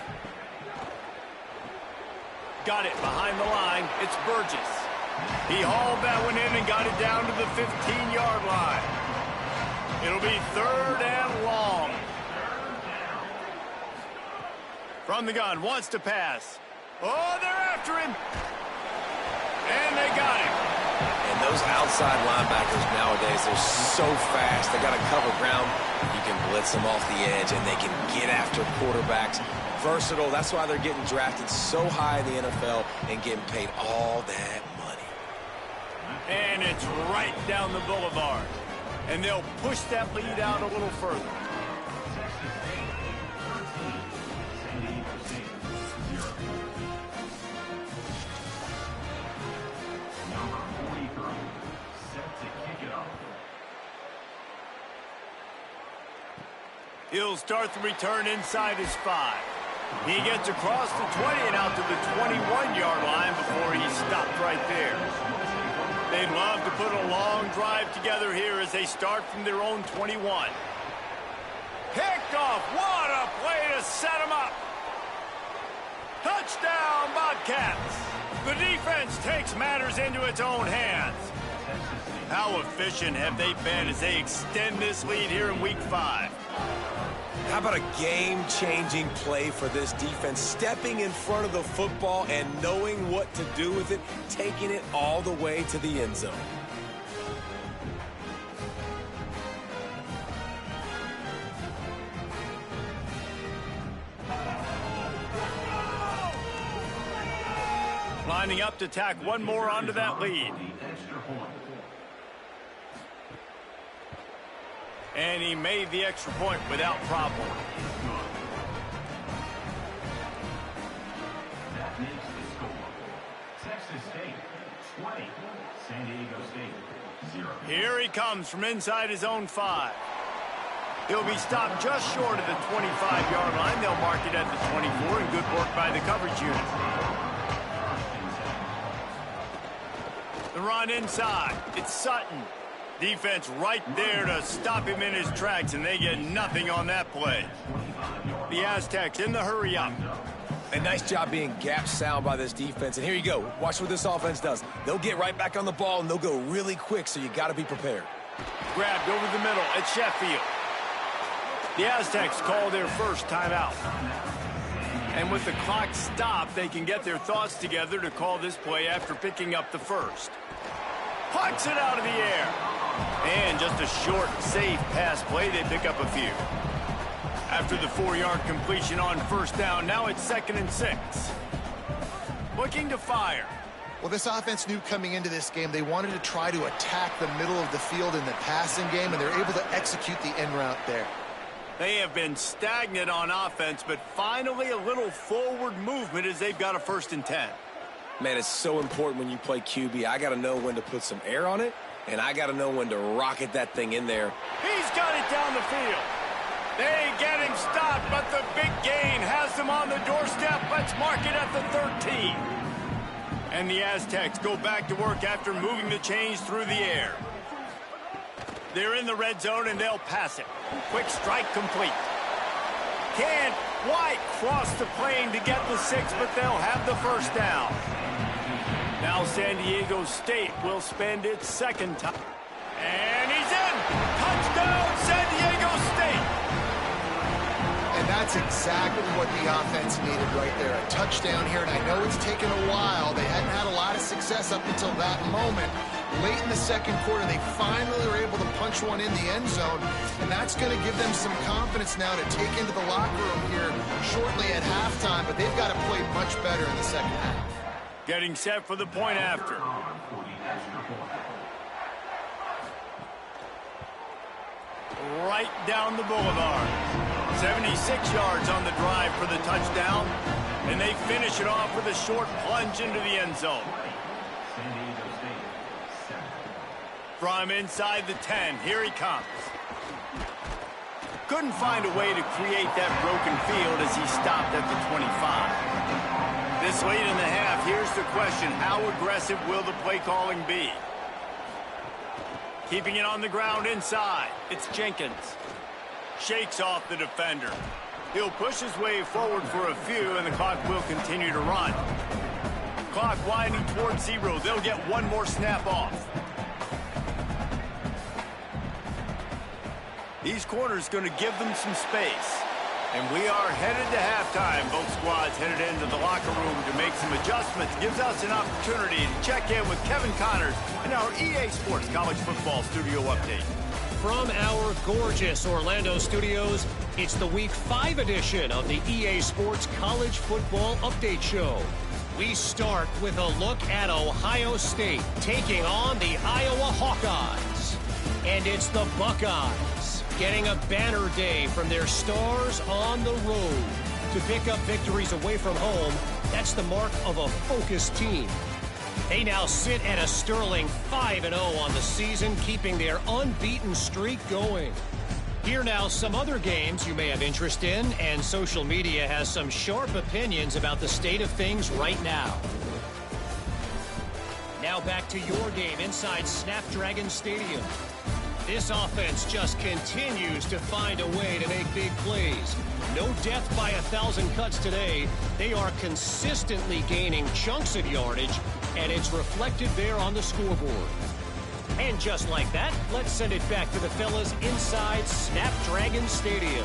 Got it behind the line. It's Burgess. He hauled that one in and got it down to the 15-yard line. It'll be 3rd and long. From the gun, wants to pass. Oh, they're after him. And they got him. And those outside linebackers nowadays, they're so fast. They got to cover ground. You can blitz them off the edge, and they can get after quarterbacks. Versatile. That's why they're getting drafted so high in the NFL and getting paid all that money. And it's right down the boulevard. And they'll push that lead out a little further. He'll start the return inside his 5. He gets across the 20 and out to the 21-yard line before he's stopped right there. They'd love to put a long drive together here as they start from their own 21. Picked off. What a play to set them up. Touchdown, Bobcats. The defense takes matters into its own hands. How efficient have they been as they extend this lead here in Week 5? How about a game-changing play for this defense? Stepping in front of the football and knowing what to do with it, taking it all the way to the end zone. Lining up to tack one more onto that lead. And he made the extra point without problem. That makes the score. Texas State 20, San Diego State 0. Here he comes from inside his own 5. He'll be stopped just short of the 25-yard line. They'll mark it at the 24, and good work by the coverage unit. The run inside. It's Sutton. Defense right there to stop him in his tracks, and they get nothing on that play. The Aztecs in the hurry up. A nice job being gap sound by this defense. And here you go. Watch what this offense does. They'll get right back on the ball, and they'll go really quick, so you got to be prepared. Grabbed over the middle at Sheffield. The Aztecs call their first timeout. And with the clock stopped, they can get their thoughts together to call this play after picking up the first. Pucks it out of the air. And just a short, safe pass play, they pick up a few. After the 4-yard completion on first down, now it's 2nd and 6. Looking to fire. Well, this offense knew coming into this game they wanted to try to attack the middle of the field in the passing game, and they're able to execute the end route there. They have been stagnant on offense, but finally a little forward movement as they've got a 1st and 10. Man, it's so important when you play QB. I got to know when to put some air on it, and I got to know when to rocket that thing in there. He's got it down the field. They get him stopped, but the big gain has them on the doorstep. Let's mark it at the 13. And the Aztecs go back to work after moving the chains through the air. They're in the red zone, and they'll pass it. Quick strike complete. Can't quite cross the plane to get the 6, but they'll have the first down. Now San Diego State will spend its 2nd time. And he's in! Touchdown, San Diego State! And that's exactly what the offense needed right there. A touchdown here, and I know it's taken a while. They hadn't had a lot of success up until that moment. Late in the 2nd quarter, they finally were able to punch one in the end zone, and that's going to give them some confidence now to take into the locker room here shortly at halftime, but they've got to play much better in the 2nd half. Getting set for the point after. Right down the boulevard. 76 yards on the drive for the touchdown, and they finish it off with a short plunge into the end zone. From inside the 10, here he comes. Couldn't find a way to create that broken field as he stopped at the 25. This late in the half, here's the question: how aggressive will the play calling be? Keeping it on the ground inside. It's Jenkins. Shakes off the defender. He'll push his way forward for a few, and the clock will continue to run. Clock winding towards 0. They'll get one more snap off. These corners going to give them some space. And we are headed to halftime. Both squads headed into the locker room to make some adjustments. Gives us an opportunity to check in with Kevin Connors in our EA Sports College Football Studio Update. From our gorgeous Orlando studios, it's the Week 5 edition of the EA Sports College Football Update Show. We start with a look at Ohio State taking on the Iowa Hawkeyes. And it's the Buckeyes getting a banner day from their stars on the road. To pick up victories away from home, that's the mark of a focused team. They now sit at a sterling 5-0 on the season, keeping their unbeaten streak going. Here now some other games you may have interest in, and social media has some sharp opinions about the state of things right now. Now back to your game inside Snapdragon Stadium. This offense just continues to find a way to make big plays. No death by 1,000 cuts today. They are consistently gaining chunks of yardage, and it's reflected there on the scoreboard. And just like that, let's send it back to the fellas inside Snapdragon Stadium.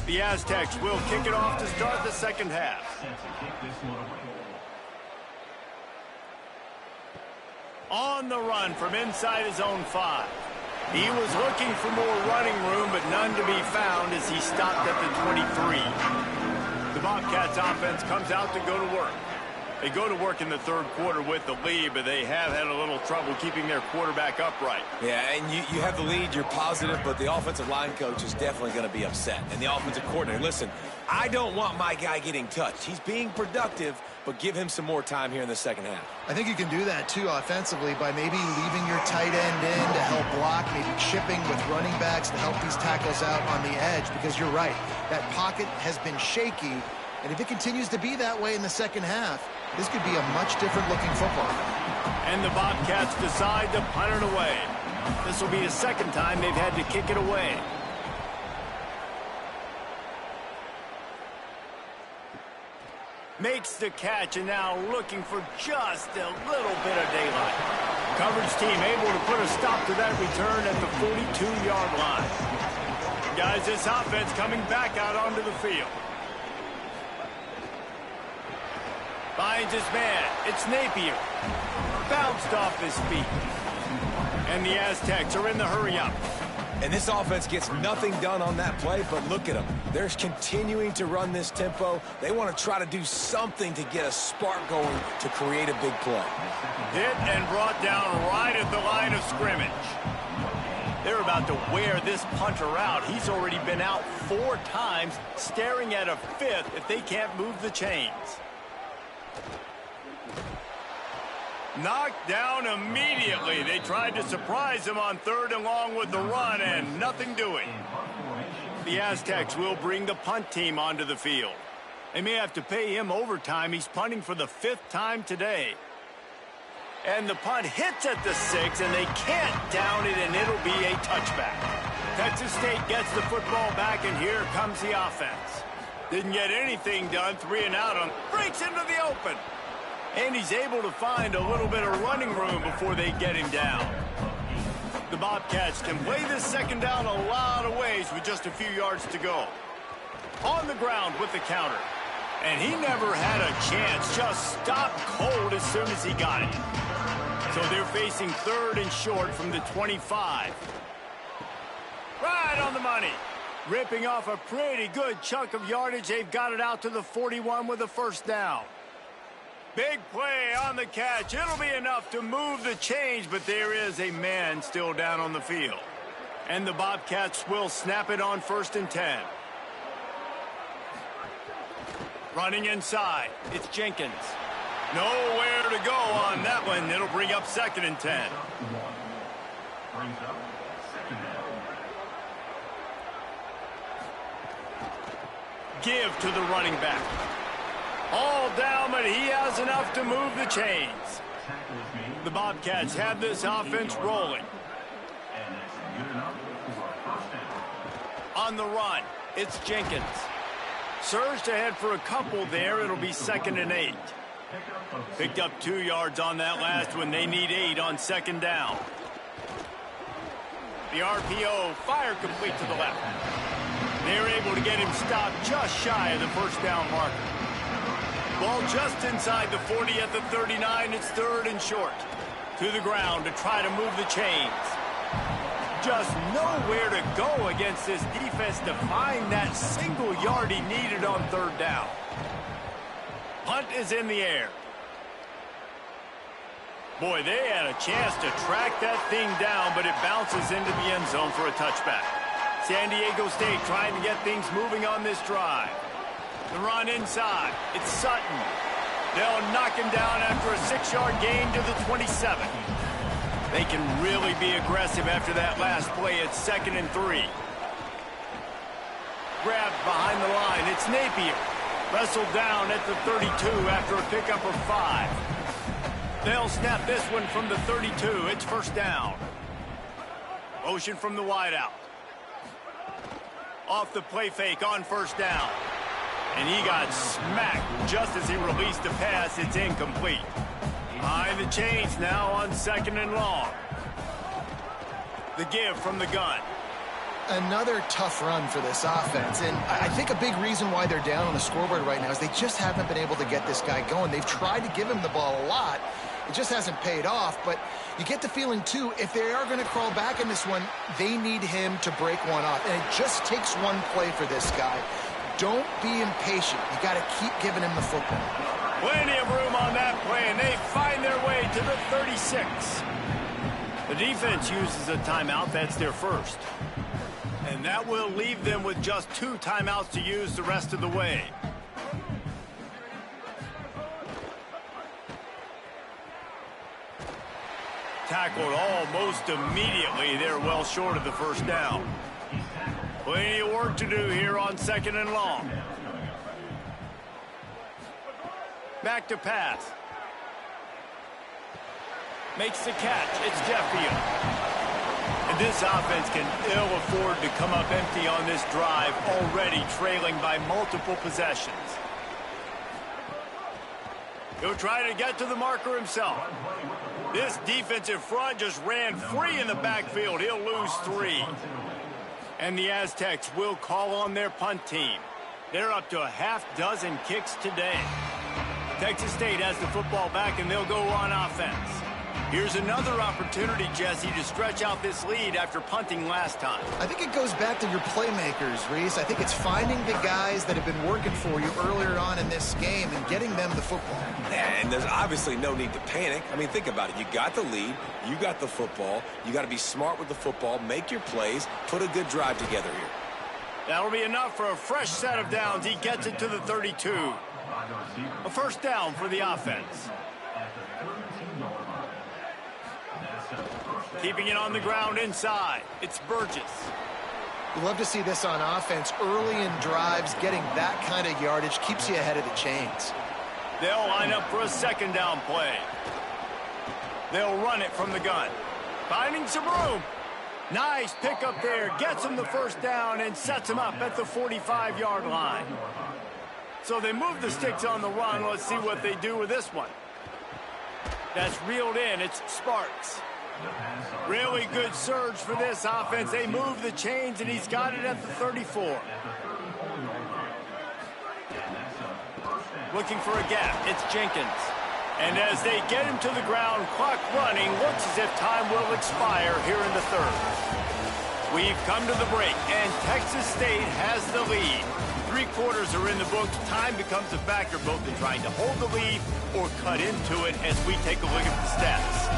The Aztecs will kick it off to start the second half. On the run from inside his own 5. He was looking for more running room, but none to be found as he stopped at the 23. The Bobcats offense comes out to go to work. They go to work in the third quarter with the lead, but they have had a little trouble keeping their quarterback upright. Yeah, and you have the lead, you're positive, but the offensive line coach is definitely going to be upset. And the offensive coordinator, listen, I don't want my guy getting touched. He's being productive, but give him some more time here in the second half. I think you can do that, too, offensively, by maybe leaving your tight end in to help block, maybe chipping with running backs to help these tackles out on the edge, because you're right. That pocket has been shaky, and if it continues to be that way in the second half, this could be a much different looking football. And the Bobcats decide to punt it away. This will be the second time they've had to kick it away. Makes the catch and now looking for just a little bit of daylight. Coverage team able to put a stop to that return at the 42-yard line. Guys, this offense coming back out onto the field. Finds his man. It's Napier. Bounced off his feet. And the Aztecs are in the hurry-up. And this offense gets nothing done on that play, but look at them. They're continuing to run this tempo. They want to try to do something to get a spark going to create a big play. Hit and brought down right at the line of scrimmage. They're about to wear this punter out. He's already been out 4 times, staring at a 5th if they can't move the chains. Knocked down immediately. They tried to surprise him on 3rd and long with the run, and nothing doing. The Aztecs will bring the punt team onto the field. They may have to pay him overtime. He's punting for the 5th time today. And the punt hits at the 6, and they can't down it, and it'll be a touchback. Texas State gets the football back, and here comes the offense. Didn't get anything done. 3 and out on. Breaks into the open. And he's able to find a little bit of running room before they get him down. The Bobcats can play this second down a lot of ways with just a few yards to go. On the ground with the counter. And he never had a chance. Just stopped cold as soon as he got it. So they're facing 3rd and short from the 25. Right on the money. Ripping off a pretty good chunk of yardage. They've got it out to the 41 with a first down. Big play on the catch. It'll be enough to move the chains, but there is a man still down on the field. And the Bobcats will snap it on 1st and 10. Running inside. It's Jenkins. Nowhere to go on that one. It'll bring up 2nd and 10. Give to the running back. All down, but he has enough to move the chains. The Bobcats have this offense rolling. On the run, it's Jenkins. Surged ahead for a couple there. It'll be 2nd and 8. Picked up 2 yards on that last one. They need 8 on 2nd down. The RPO fire complete to the left. They're able to get him stopped just shy of the first down marker. Ball just inside the 40 at the 39. It's 3rd and short. To the ground to try to move the chains. Just nowhere to go against this defense to find that single yard he needed on 3rd down. Punt is in the air. Boy, they had a chance to track that thing down, but it bounces into the end zone for a touchback. San Diego State trying to get things moving on this drive. The run inside. It's Sutton. They'll knock him down after a 6-yard gain to the 27. They can really be aggressive after that last play. It's 2nd and 3. Grabbed behind the line. It's Napier. Wrestled down at the 32 after a pickup of 5. They'll snap this one from the 32. It's 1st down. Motion from the wideout. Off the play fake on 1st down. And he got smacked just as he released the pass. It's incomplete. Behind the chains now on 2nd and long. The give from the gun. Another tough run for this offense, and I think a big reason why they're down on the scoreboard right now is they just haven't been able to get this guy going. They've tried to give him the ball a lot. It just hasn't paid off, but you get the feeling, too, if they are going to crawl back in this one, they need him to break one off, and it just takes one play for this guy. Don't be impatient. You got to keep giving him the football. Plenty of room on that play, and they find their way to the 36. The defense uses a timeout. That's their first. And that will leave them with just 2 timeouts to use the rest of the way. Tackled almost immediately. They're well short of the 1st down. Plenty of work to do here on 2nd and long. Back to pass. Makes the catch. It's Sheffield. And this offense can ill afford to come up empty on this drive, already trailing by multiple possessions. He'll try to get to the marker himself. This defensive front just ran free in the backfield. He'll lose 3. And the Aztecs will call on their punt team. They're up to a half-dozen kicks today. Texas State has the football back, and they'll go on offense. Here's another opportunity, Jesse, to stretch out this lead after punting last time. I think it goes back to your playmakers, Reese. I think it's finding the guys that have been working for you earlier on in this game and getting them the football. And there's obviously no need to panic. I mean, think about it. You got the lead. You got the football. You got to be smart with the football, make your plays, put a good drive together here. That'll be enough for a fresh set of downs. He gets it to the 32. A 1st down for the offense. Keeping it on the ground inside. It's Burgess. You love to see this on offense. Early in drives, getting that kind of yardage keeps you ahead of the chains. They'll line up for a 2nd down play. They'll run it from the gun. Finding some room. Nice pickup there. Gets him the 1st down and sets him up at the 45-yard line. So they move the sticks on the run. Let's see what they do with this one. That's reeled in. It's Sparks. Really good surge for this offense. They move the chains, and he's got it at the 34. Looking for a gap. It's Jenkins. And as they get him to the ground, clock running, looks as if time will expire here in the 3rd. We've come to the break, and Texas State has the lead. 3 quarters are in the books. Time becomes a factor both in trying to hold the lead or cut into it as we take a look at the stats.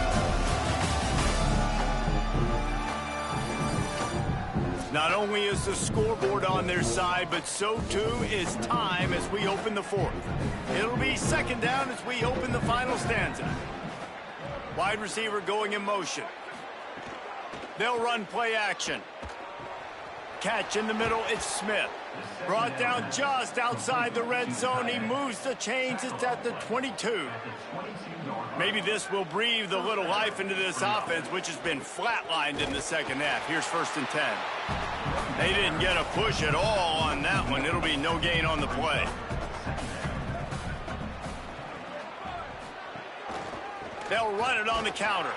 Not only is the scoreboard on their side, but so too is time as we open the 4th. It'll be 2nd down as we open the final stanza. Wide receiver going in motion. They'll run play action. Catch in the middle, it's Smith. Brought down just outside the red zone. He moves the chains. It's at the 22. Maybe this will breathe a little life into this offense, which has been flatlined in the 2nd half. Here's 1st and 10. They didn't get a push at all on that one. It'll be no gain on the play. They'll run it on the counter.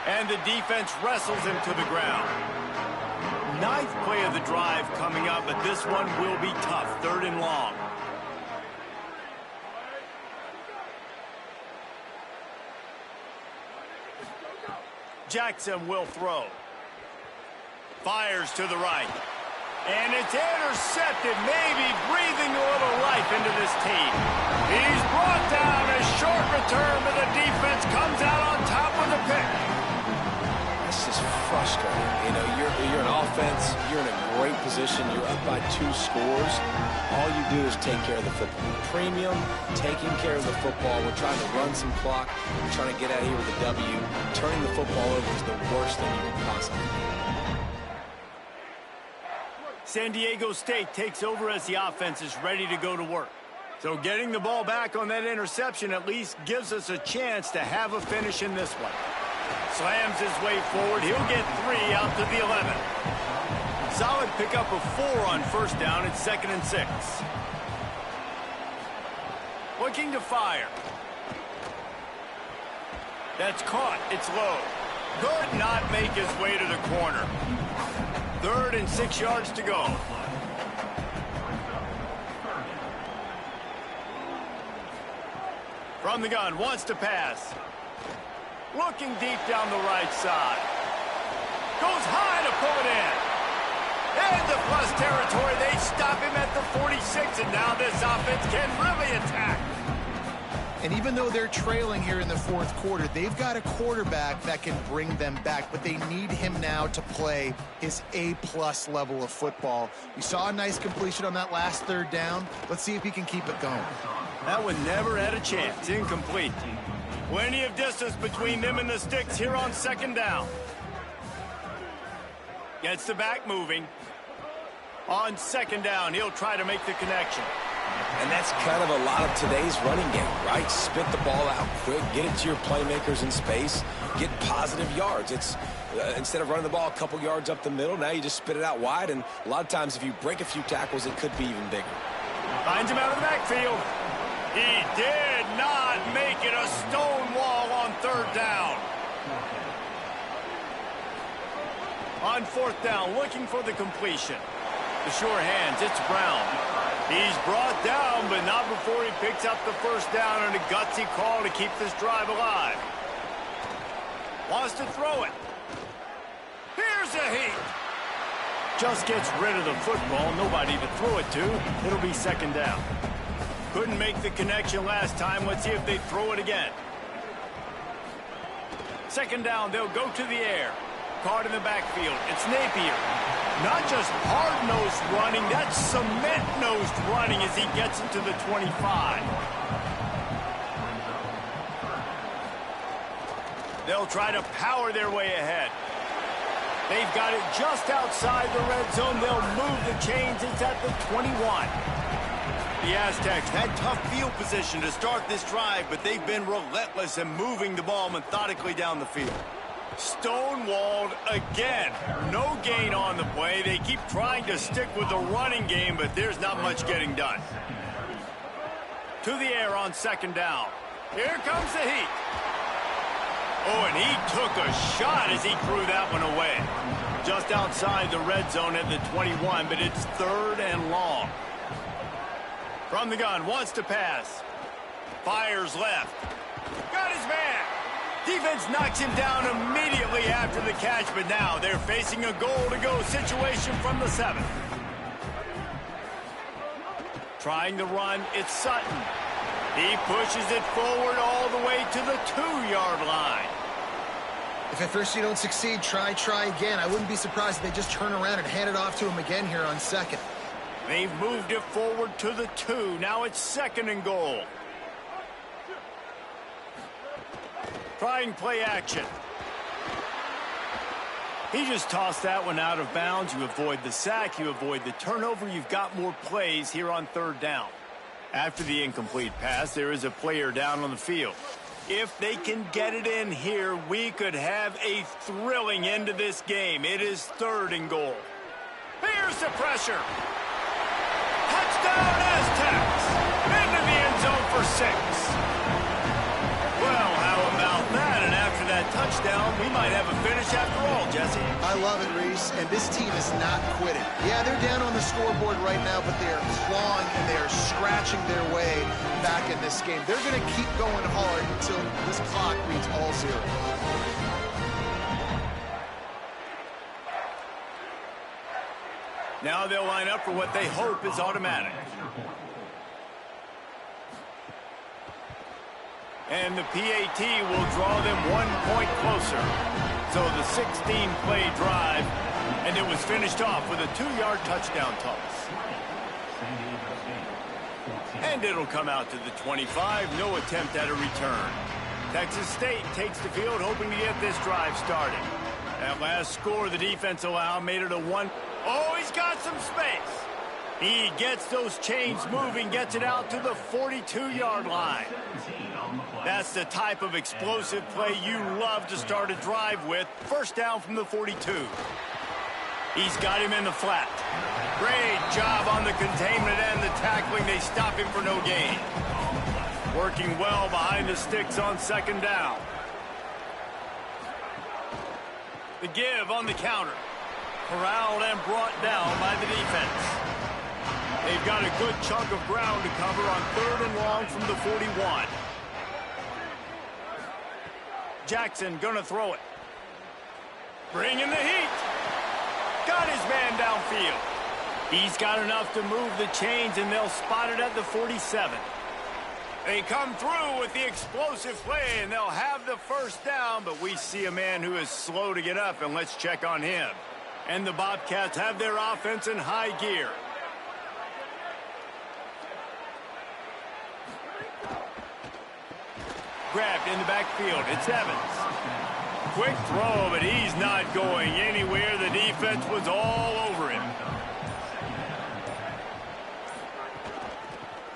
And the defense wrestles him to the ground. 9th play of the drive coming up, but this one will be tough. 3rd and long. Jackson will throw. Fires to the right. And it's intercepted, maybe breathing a little life into this team. He's brought down. A short return, but the defense comes out on top with a pick. This is frustrating. You know, you're an offense. You're in a great position. You're up by 2 scores. All you do is take care of the football. Premium, taking care of the football. We're trying to run some clock. We're trying to get out of here with a W. Turning the football over is the worst thing you can possibly do. San Diego State takes over as the offense is ready to go to work. So getting the ball back on that interception at least gives us a chance to have a finish in this one. Slams his way forward. He'll get 3 out to the 11. Solid pickup of 4 on first down. It's 2nd and 6. Looking to fire. That's caught. It's low. Could not make his way to the corner. 3rd and 6 yards to go. From the gun, wants to pass. Looking deep down the right side. Goes high to pull it in. Into plus territory. They stop him at the 46, and now this offense can really attack. And even though they're trailing here in the 4th quarter, they've got a quarterback that can bring them back, but they need him now to play his A-plus level of football. We saw a nice completion on that last 3rd down. Let's see if he can keep it going. That one never had a chance. Incomplete. Plenty of distance between them and the sticks here on 2nd down. Gets the back moving. On 2nd down, he'll try to make the connection. And that's kind of a lot of today's running game, right? Spit the ball out quick, get it to your playmakers in space, get positive yards. It's instead of running the ball a couple yards up the middle, now you just spit it out wide, and a lot of times if you break a few tackles, it could be even bigger. Finds him out of the backfield. He did not make it a stone wall on 3rd down. On 4th down, looking for the completion. The sure hands, it's Brown. He's brought down, but not before he picks up the 1st down and a gutsy call to keep this drive alive. Wants to throw it. Here's a heat. Just gets rid of the football. Nobody to throw it to. It'll be 2nd down. Couldn't make the connection last time. Let's see if they throw it again. 2nd down, they'll go to the air. Caught in the backfield. It's Napier. Not just hard-nosed running, that's cement-nosed running as he gets into the 25. They'll try to power their way ahead. They've got it just outside the red zone. They'll move the chains. It's at the 21. The Aztecs had tough field position to start this drive, but they've been relentless in moving the ball methodically down the field. Stonewalled again. No gain on the play. They keep trying to stick with the running game, but there's not much getting done. To the air on 2nd down. Here comes the heat. Oh, and he took a shot as he threw that one away. Just outside the red zone at the 21, but it's 3rd and long. From the gun, wants to pass. Fires left. Got his man. Defense knocks him down immediately after the catch, but now they're facing a goal-to-go situation from the 7. Trying to run, it's Sutton. He pushes it forward all the way to the 2-yard line. If at first you don't succeed, try again. I wouldn't be surprised if they just turn around and hand it off to him again here on 2nd. They've moved it forward to the 2. Now it's 2nd and goal. Trying play action. He just tossed that one out of bounds. You avoid the sack, you avoid the turnover. You've got more plays here on 3rd down. After the incomplete pass, there is a player down on the field. If they can get it in here, we could have a thrilling end to this game. It is 3rd and goal. Here's the pressure. Touchdown Aztecs. Into the end zone for 6. Well, how about that? And after that touchdown, we might have a finish after all, Jesse. I love it, Reese. And this team is not quitting. Yeah, they're down on the scoreboard right now, but they are clawing and they are scratching their way back in this game. They're going to keep going hard until this clock reads all 0. Now they'll line up for what they hope is automatic. And the PAT will draw them 1 point closer. So the 16-play drive, and it was finished off with a 2-yard touchdown toss. And it'll come out to the 25. No attempt at a return. Texas State takes the field, hoping to get this drive started. That last score the defense allowed made it a 1. Oh, he's got some space. He gets those chains moving, gets it out to the 42-yard line. That's the type of explosive play you love to start a drive with. First down from the 42. He's got him in the flat. Great job on the containment and the tackling. They stop him for no gain. Working well behind the sticks on second down. The give on the counter. Corralled and brought down by the defense. They've got a good chunk of ground to cover on 3rd and long from the 41. Jackson gonna throw it. Bringing the heat. Got his man downfield. He's got enough to move the chains, and they'll spot it at the 47. They come through with the explosive play, and they'll have the first down, but we see a man who is slow to get up, and let's check on him. And the Bobcats have their offense in high gear. Grabbed in the backfield. It's Evans. Quick throw, but he's not going anywhere. The defense was all over him.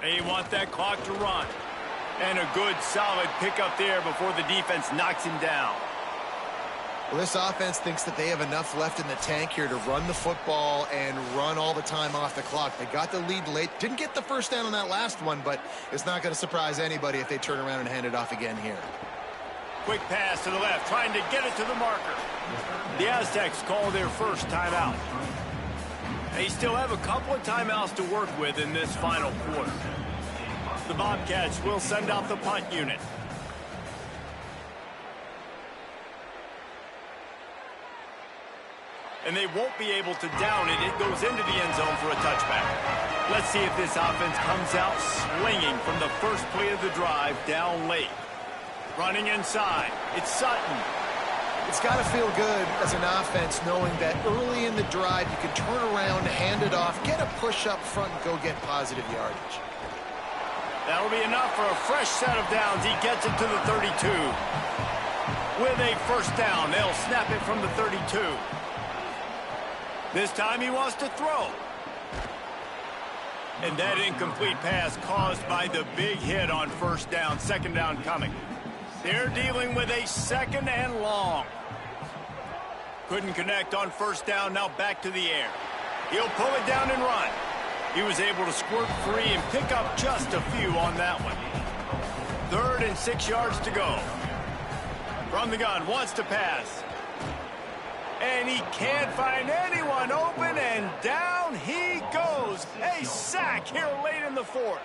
They want that clock to run. And a good, solid pickup there before the defense knocks him down. Well, this offense thinks that they have enough left in the tank here to run the football and run all the time off the clock. They got the lead late. Didn't get the first down on that last one, but it's not going to surprise anybody if they turn around and hand it off again here. Quick pass to the left, trying to get it to the marker. The Aztecs call their first timeout. They still have a couple of timeouts to work with in this final quarter. The Bobcats will send out the punt unit. And they won't be able to down it. It goes into the end zone for a touchback. Let's see if this offense comes out swinging from the first play of the drive down late. Running inside. It's Sutton. It's got to feel good as an offense knowing that early in the drive you can turn around, hand it off, get a push up front, and go get positive yardage. That'll be enough for a fresh set of downs. He gets it to the 32. With a first down, they'll snap it from the 32. This time he wants to throw. And that incomplete pass caused by the big hit on first down. Second down coming. They're dealing with a second and long. Couldn't connect on first down. Now back to the air. He'll pull it down and run. He was able to squirt free and pick up just a few on that one. 3rd and 6 yards to go. From the gun, wants to pass. And he can't find anyone open, and down he goes. A sack here late in the 4th.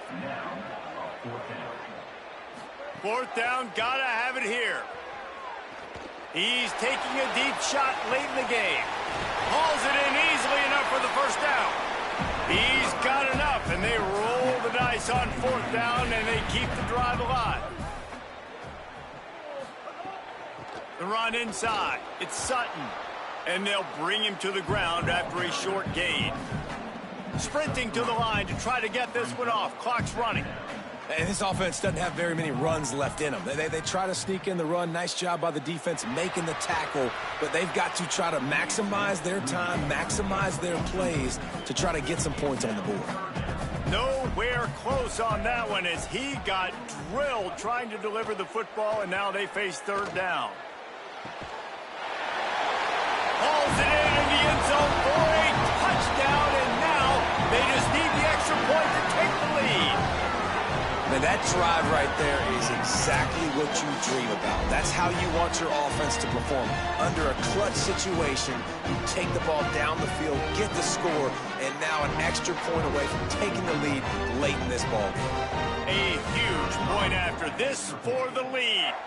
4th down, gotta have it here. He's taking a deep shot late in the game. Hauls it in easily enough for the first down. He's got enough, and they roll the dice on 4th down, and they keep the drive alive. The run inside. It's Sutton. And they'll bring him to the ground after a short gain. Sprinting to the line to try to get this one off. Clock's running. And this offense doesn't have very many runs left in them. They try to sneak in the run. Nice job by the defense making the tackle. But they've got to try to maximize their time, maximize their plays to try to get some points on the board. Nowhere close on that one as he got drilled trying to deliver the football, and now they face 3rd down. Hauls it in the end zone for a touchdown, and now they just need the extra point to take the lead. Man, that drive right there is exactly what you dream about. That's how you want your offense to perform. Under a clutch situation, you take the ball down the field, get the score, and now an extra point away from taking the lead late in this ball game. A huge point after this for the lead.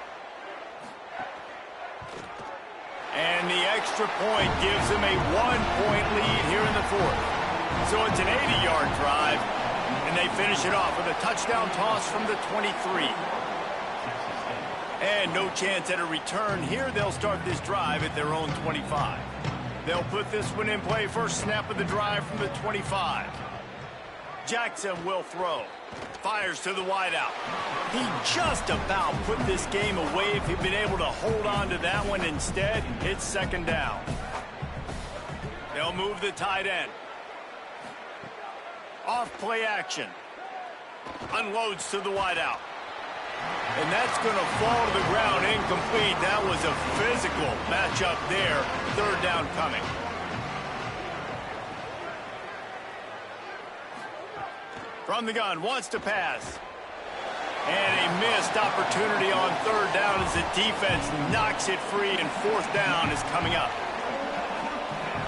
And the extra point gives them a 1-point lead here in the 4th. So it's an 80-yard drive, and they finish it off with a touchdown toss from the 23. And no chance at a return here. They'll start this drive at their own 25. They'll put this one in play. First snap of the drive from the 25. Jackson will throw. Fires to the wideout. He just about put this game away if he'd been able to hold on to that one. Instead, it's second down. They'll move the tight end. Off play action. Unloads to the wideout. And that's going to fall to the ground incomplete. That was a physical matchup there. Third down coming. From the gun, wants to pass. And a missed opportunity on third down as the defense knocks it free, and fourth down is coming up.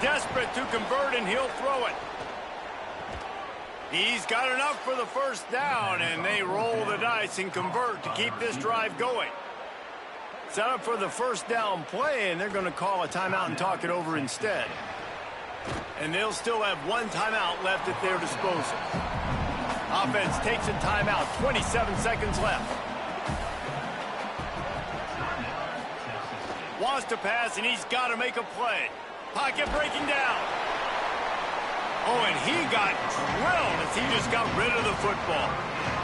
Desperate to convert, and he'll throw it. He's got enough for the first down, and they roll the dice and convert to keep this drive going. Set up for the first down play, and they're going to call a timeout and talk it over instead. And they'll still have one timeout left at their disposal. Offense takes a timeout, 27 seconds left. Wants to pass, and he's got to make a play. Pocket breaking down. Oh, and he got drilled as he just got rid of the football.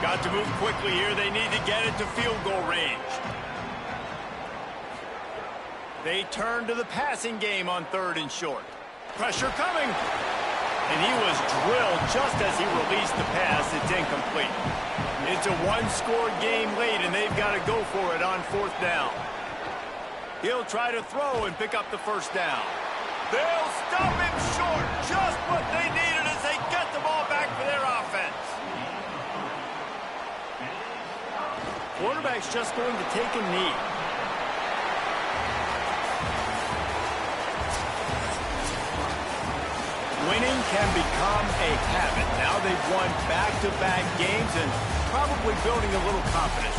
Got to move quickly here. They need to get it to field goal range. They turn to the passing game on third and short. Pressure coming. And he was drilled just as he released the pass. It's incomplete. It's a one-score game late, and they've got to go for it on fourth down. He'll try to throw and pick up the first down. They'll stop him short. Just what they needed as they get the ball back for their offense. Quarterback's just going to take a knee. Winning can become a habit. Now they've won back-to-back games and probably building a little confidence.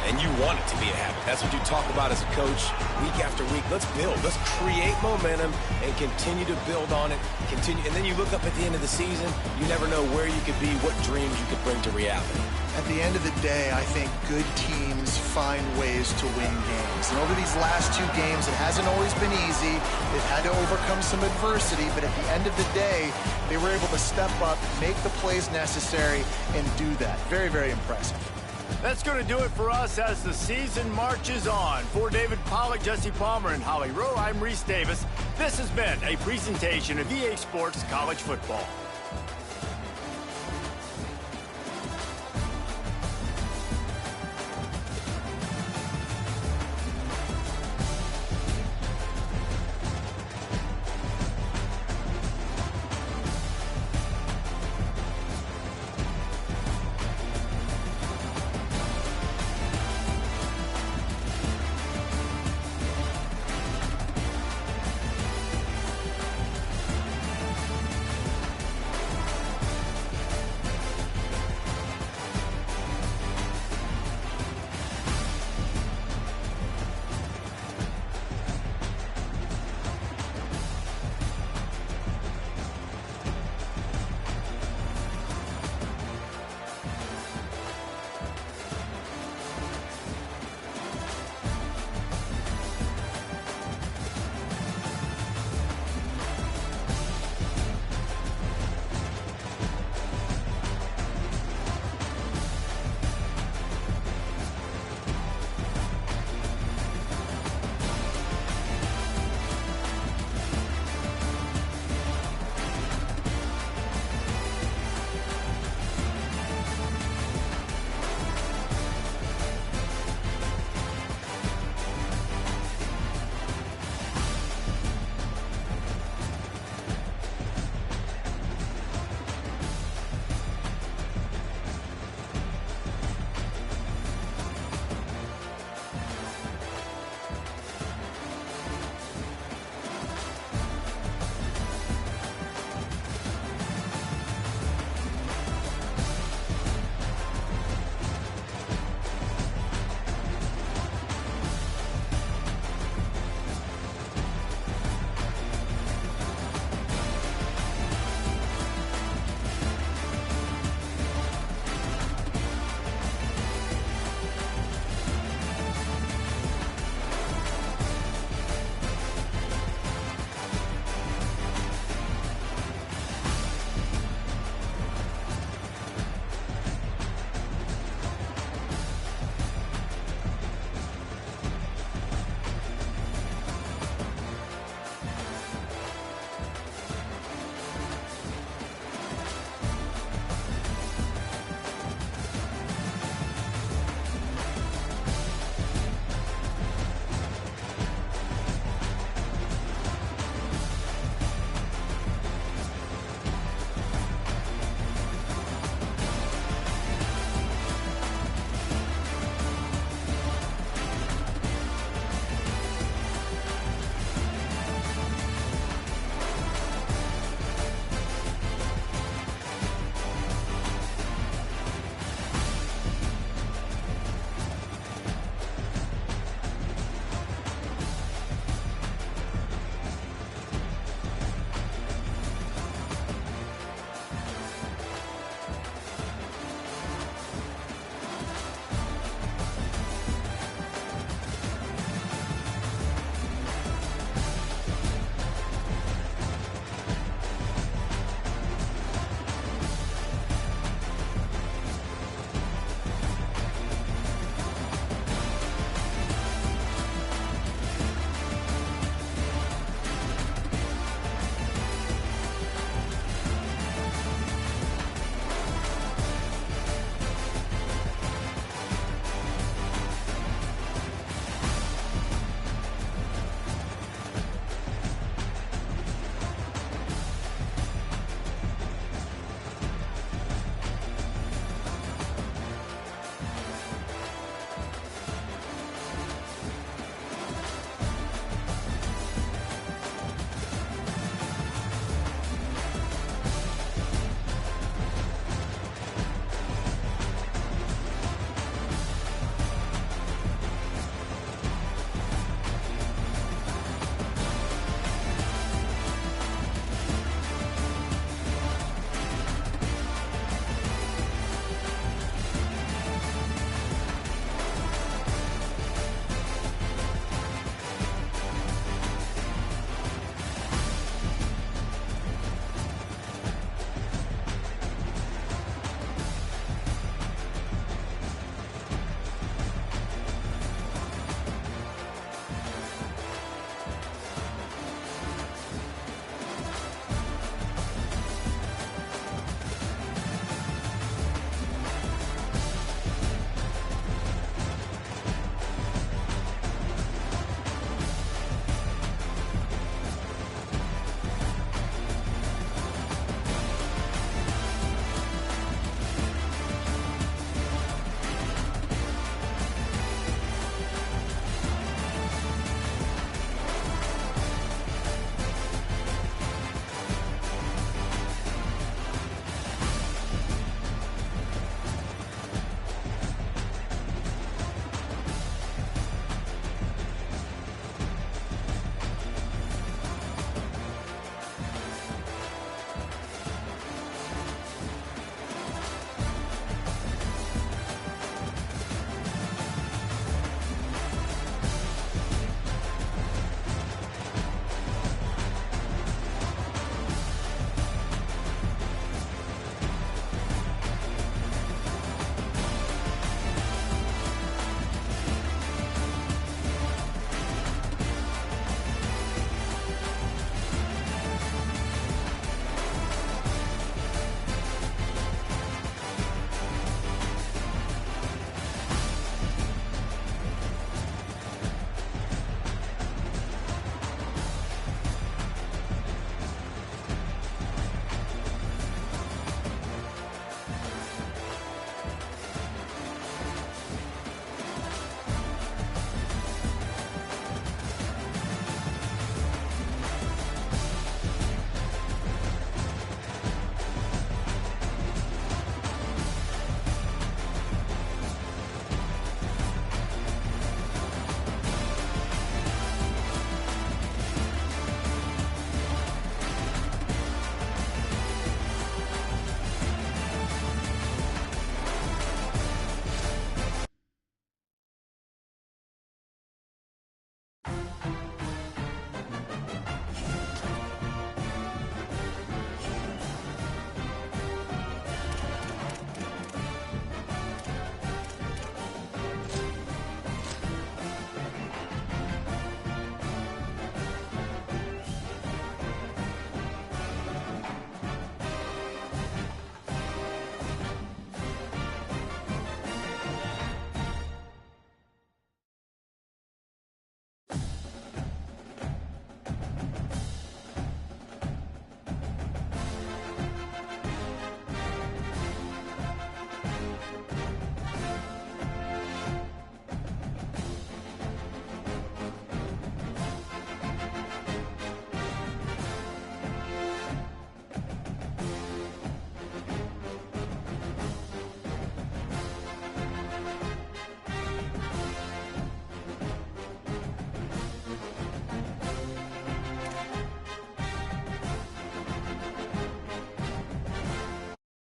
And you want it to be a habit. That's what you talk about as a coach week after week. Let's build. Let's create momentum and continue to build on it. And then you look up at the end of the season, you never know where you could be, what dreams you could bring to reality. At the end of the day, I think good teams find ways to win games. And over these last two games, it hasn't always been easy. They've had to overcome some adversity, but at the end of the day, they were able to step up, make the plays necessary, and do that. Very, very impressive. That's going to do it for us as the season marches on. For David Pollack, Jesse Palmer, and Holly Rowe, I'm Reese Davis. This has been a presentation of EA Sports College Football.